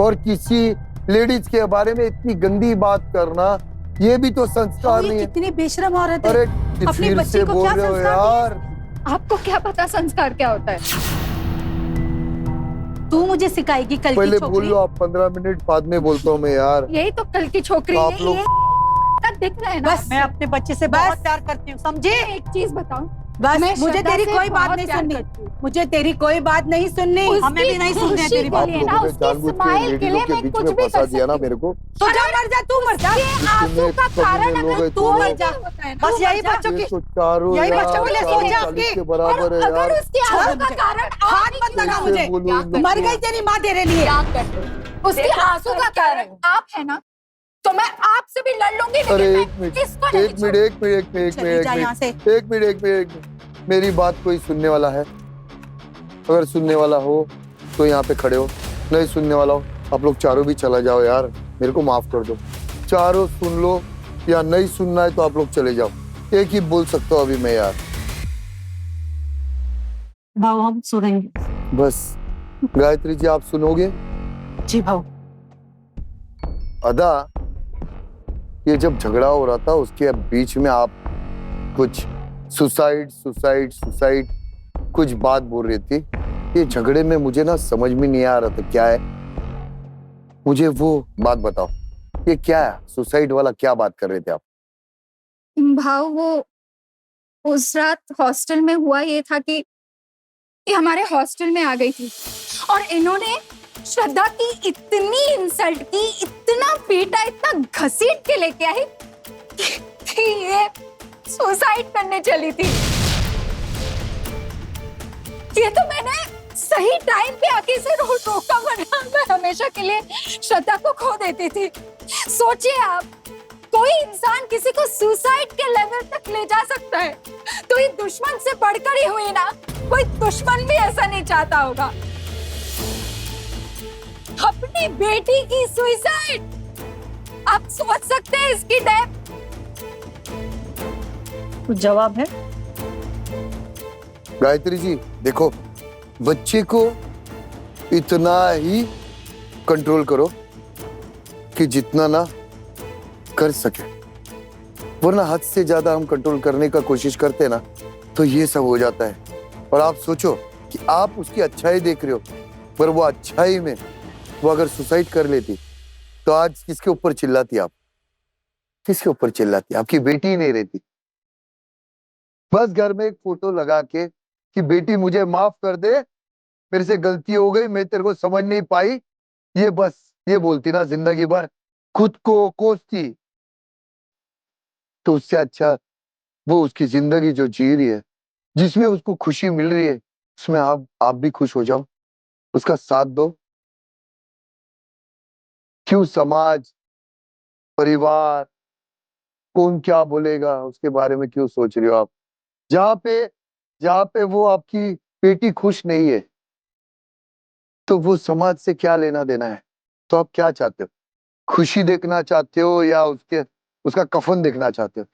और किसी लेडीज के बारे में इतनी गंदी बात करना ये भी तो संस्कार भाऊ, नहीं ये है। कितनी बेशरम औरत है। अरे अपनी फिर बच्ची से को बोल क्या रहे हो संस्कार यार। आपको क्या पता संस्कार क्या होता है? तू मुझे सिखाएगी कल पहले की बोल छोकरी। लो आप, 15 मिनट बाद में बोलता हूँ मैं यार। यही तो कल की छोकरी आप है, लोग- ये दिख रहा है ना। बस मैं अपने बच्चे से बहुत प्यार करती हूँ, समझे? एक चीज बताऊं, बस मैं मुझे श्रद्धा तेरी से कोई बात बहुत नहीं प्यार सुननी, करती हूँ। मुझे तेरी कोई बात नहीं सुननी। उसकी हमें भी नहीं सुननी है खुशी तेरी के बात। लिए आप ना, लोगों ने उसकी जानबूझ के स्माइल के लेडीजों लिए के मैं बीच कुछ में भी फंसा कर दिया ना सकती मेरे को। तो जा मर जा, तू मर जा। ये आंसू का कितने कारण कमीने अगर लोग तू हैं मर तुम जा लोग। होता है ना, बस तू यही मर जा। बच्चों की ये तो चारों यही यार बच्चों के लिए सोच है 40 आपकी। के और बराबर है अगर यार। उसकी आंसू का कारण हाथ मत लगा कैसे मुझे। बोलूं इन लोग मर को? गई तेरी माँ तेरे लिए। उसकी आंसू का कारण आप है ना, तो मैं आपसे भी लड़ लूंगी, लेकिन अरे मैं एक मिनट इसको नहीं एक मिनट एक मिनट एक मिनट चली जा यहाँ से। एक मिनट मेरी बात कोई सुनने वाला है? अगर सुनने वाला हो तो यहाँ पे खड़े हो, नहीं सुनने वाला हो आप लोग चारों भी चला जाओ यार, मेरे को माफ कर दो। चारों सुन लो या नहीं सुनना है तो आप लोग चले जाओ, एक ही बोल सकता हूँ अभी मैं यार। भाऊ हम सुनेंगे। बस गायत्री जी आप सुनोगे? जी भाऊ। अदा, ये जब झगड़ा हो रहा था उसके बीच में आप कुछ सुसाइड सुसाइड सुसाइड कुछ बात बोल रही थी, ये झगड़े में मुझे ना समझ में नहीं आ रहा था क्या है, मुझे वो बात बताओ। ये क्या सुसाइड वाला क्या बात कर रहे थे आप? भाव वो उस रात हॉस्टल में हुआ ये था कि ये हमारे हॉस्टल में आ गई थी और इन्होंने श्रद्धा की इतनी इंसल्ट की, इतना पीटा, इतना घसीट के लेके आई कि ये सुसाइड करने चली थी। ये तो मैंने सही टाइम पे आके इसे रोका, वरना मैं हमेशा के लिए श्रद्धा को खो देती थी। सोचिए आप, कोई इंसान किसी को सुसाइड के लेवल तक ले जा सकता है तो ये दुश्मन से बढ़कर ही हुई ना। कोई दुश्मन भी ऐसा नहीं चाहता होगा। अपनी बेटी की सुसाइड, आप सोच सकते हैं इसकी डेप्थ। कुछ जवाब है? गायत्री जी देखो, बच्चे को इतना ही कंट्रोल करो कि जितना ना कर सके, वरना हद से ज्यादा हम कंट्रोल करने का कोशिश करते हैं ना तो ये सब हो जाता है। और आप सोचो कि आप उसकी अच्छाई देख रहे हो, पर वो अच्छाई में वो अगर सुसाइड कर लेती तो आज किसके ऊपर चिल्लाती आप? किसके ऊपर चिल्लाती? आपकी बेटी ही नहीं रहती। बस घर में एक फोटो लगा के कि बेटी मुझे माफ कर दे, मेरे से गलती हो गई, मैं तेरे को समझ नहीं पाई, ये बस ये बोलती ना जिंदगी भर, खुद को कोसती, तो उससे अच्छा वो उसकी जिंदगी जो जी रही है, जिसमें उसको खुशी मिल रही है, उसमें आप भी खुश हो जाओ, उसका साथ दो। क्यों समाज, परिवार, कौन क्या बोलेगा उसके बारे में क्यों सोच रहे हो आप? जहाँ पे वो आपकी बेटी खुश नहीं है तो वो समाज से क्या लेना देना है? तो आप क्या चाहते हो? खुशी देखना चाहते हो या उसका कफन देखना चाहते हो?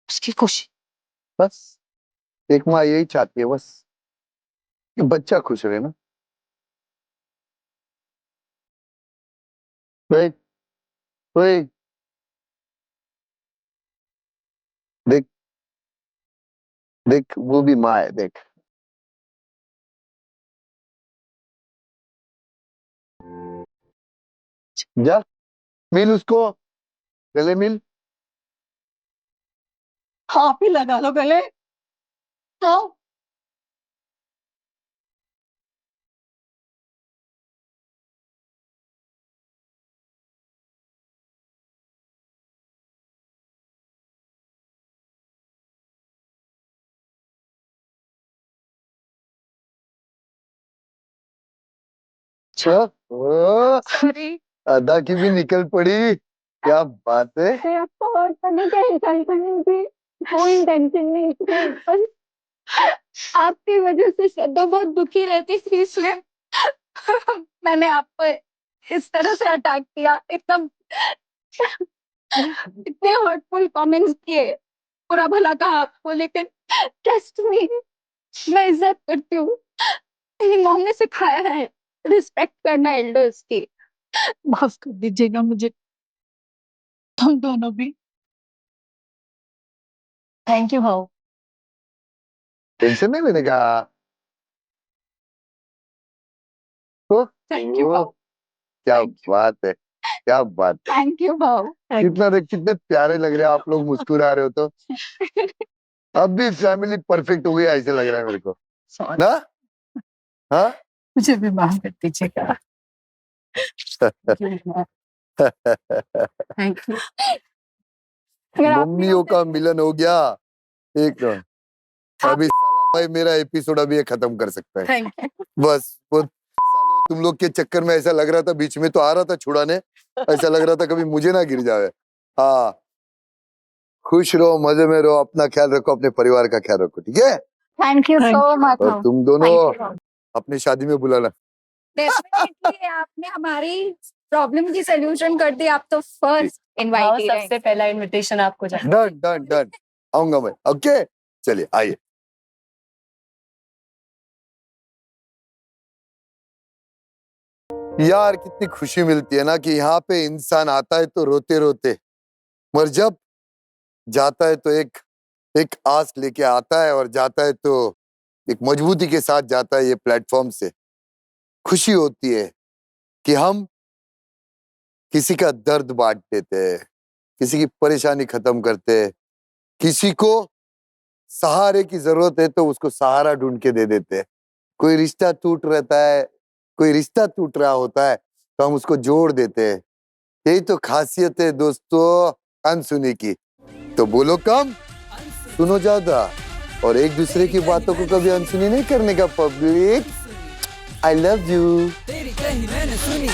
उसकी खुशी। बस एक माँ यही चाहती है, बस कि बच्चा खुश रहे ना। देख ओए, देख देख, वो भी माँ है, देख। जा मिल उसको, गले मिल। आप ही लगा लो गले। हाँ। अच्छा, ओ, सॉरी, अदा की भी निकल पड़ी, क्या बात है। मैं आपको और करने का इंटेंशन नहीं थी, कोई इंटेंशन नहीं थी, बस आपकी वजह से श्रद्धा बहुत दुखी रहती थी, इसलिए मैंने आपको इस तरह से अटैक किया, इतना इतने हर्टफुल कमेंट्स किए, बुरा भला कहा आपको, लेकिन ट्रस्ट मी, मैं इज्जत करती हूँ। मेरी मॉम ने सिखाया है रिस्पेक्ट करना एल्डर्स की। माफ कर दीजिएगा मुझे, तुम दोनों भी। थैंक यू भाव। टेंशन नहीं लेने का। ओ, थैंक यू ओ, भाव, क्या बात है, क्या बात है। थैंक यू भाव। कितना देख, कितने प्यारे लग रहे हैं आप लोग, मुस्कुरा रहे हो तो। अब भी फैमिली परफेक्ट हो गई ऐसे लग रहा है मेरे को सॉरी, ना। हाँ मुझे भी माफ कर दीजिएगा। Thank you. अगर आप नहीं मम्मियों होते का मिलन हो गया एक। अभी साला भाई मेरा एपिसोड अभी ये खत्म कर सकता है। Thank you. बस वो सालों तुम लोग के चक्कर में ऐसा लग रहा था, बीच में तो आ रहा था छुड़ाने, ऐसा लग रहा था कभी मुझे ना गिर जाए। हाँ, खुश रहो, मजे में रहो, अपना ख्याल रखो, अपने परिवार का ख्याल रखो, ठीक है? Thank you so much. और तुम दोनों अपनी शादी में बुलाना। डेफिनेटली आपने हमारी प्रॉब्लम की सोल्यूशन कर दी, आप तो फर्स्ट इनवाइट सबसे पहला इनविटेशन आपको जाए। डन डन डन, आऊंगा मैं। ओके, चलिए आइए। यार कितनी खुशी मिलती है ना कि यहाँ पे इंसान आता है तो रोते रोते, मगर जब जाता है तो एक एक आस लेके आता है, और जाता है तो एक मजबूती के साथ जाता है। ये प्लेटफॉर्म से खुशी होती है कि हम किसी का दर्द बांट देते, किसी की परेशानी खत्म करते, किसी को सहारे की जरूरत है तो उसको सहारा ढूंढ के दे देते। कोई रिश्ता टूट रहता है, कोई रिश्ता टूट रहा होता है तो हम उसको जोड़ देते हैं। यही तो खासियत है दोस्तों अनसुनी की। तो बोलो कम, सुनो ज्यादा, और एक दूसरे की बातों को कभी अनसुनी नहीं करने का पब्लिक। I love you. तेरी कही मैंने सुनी।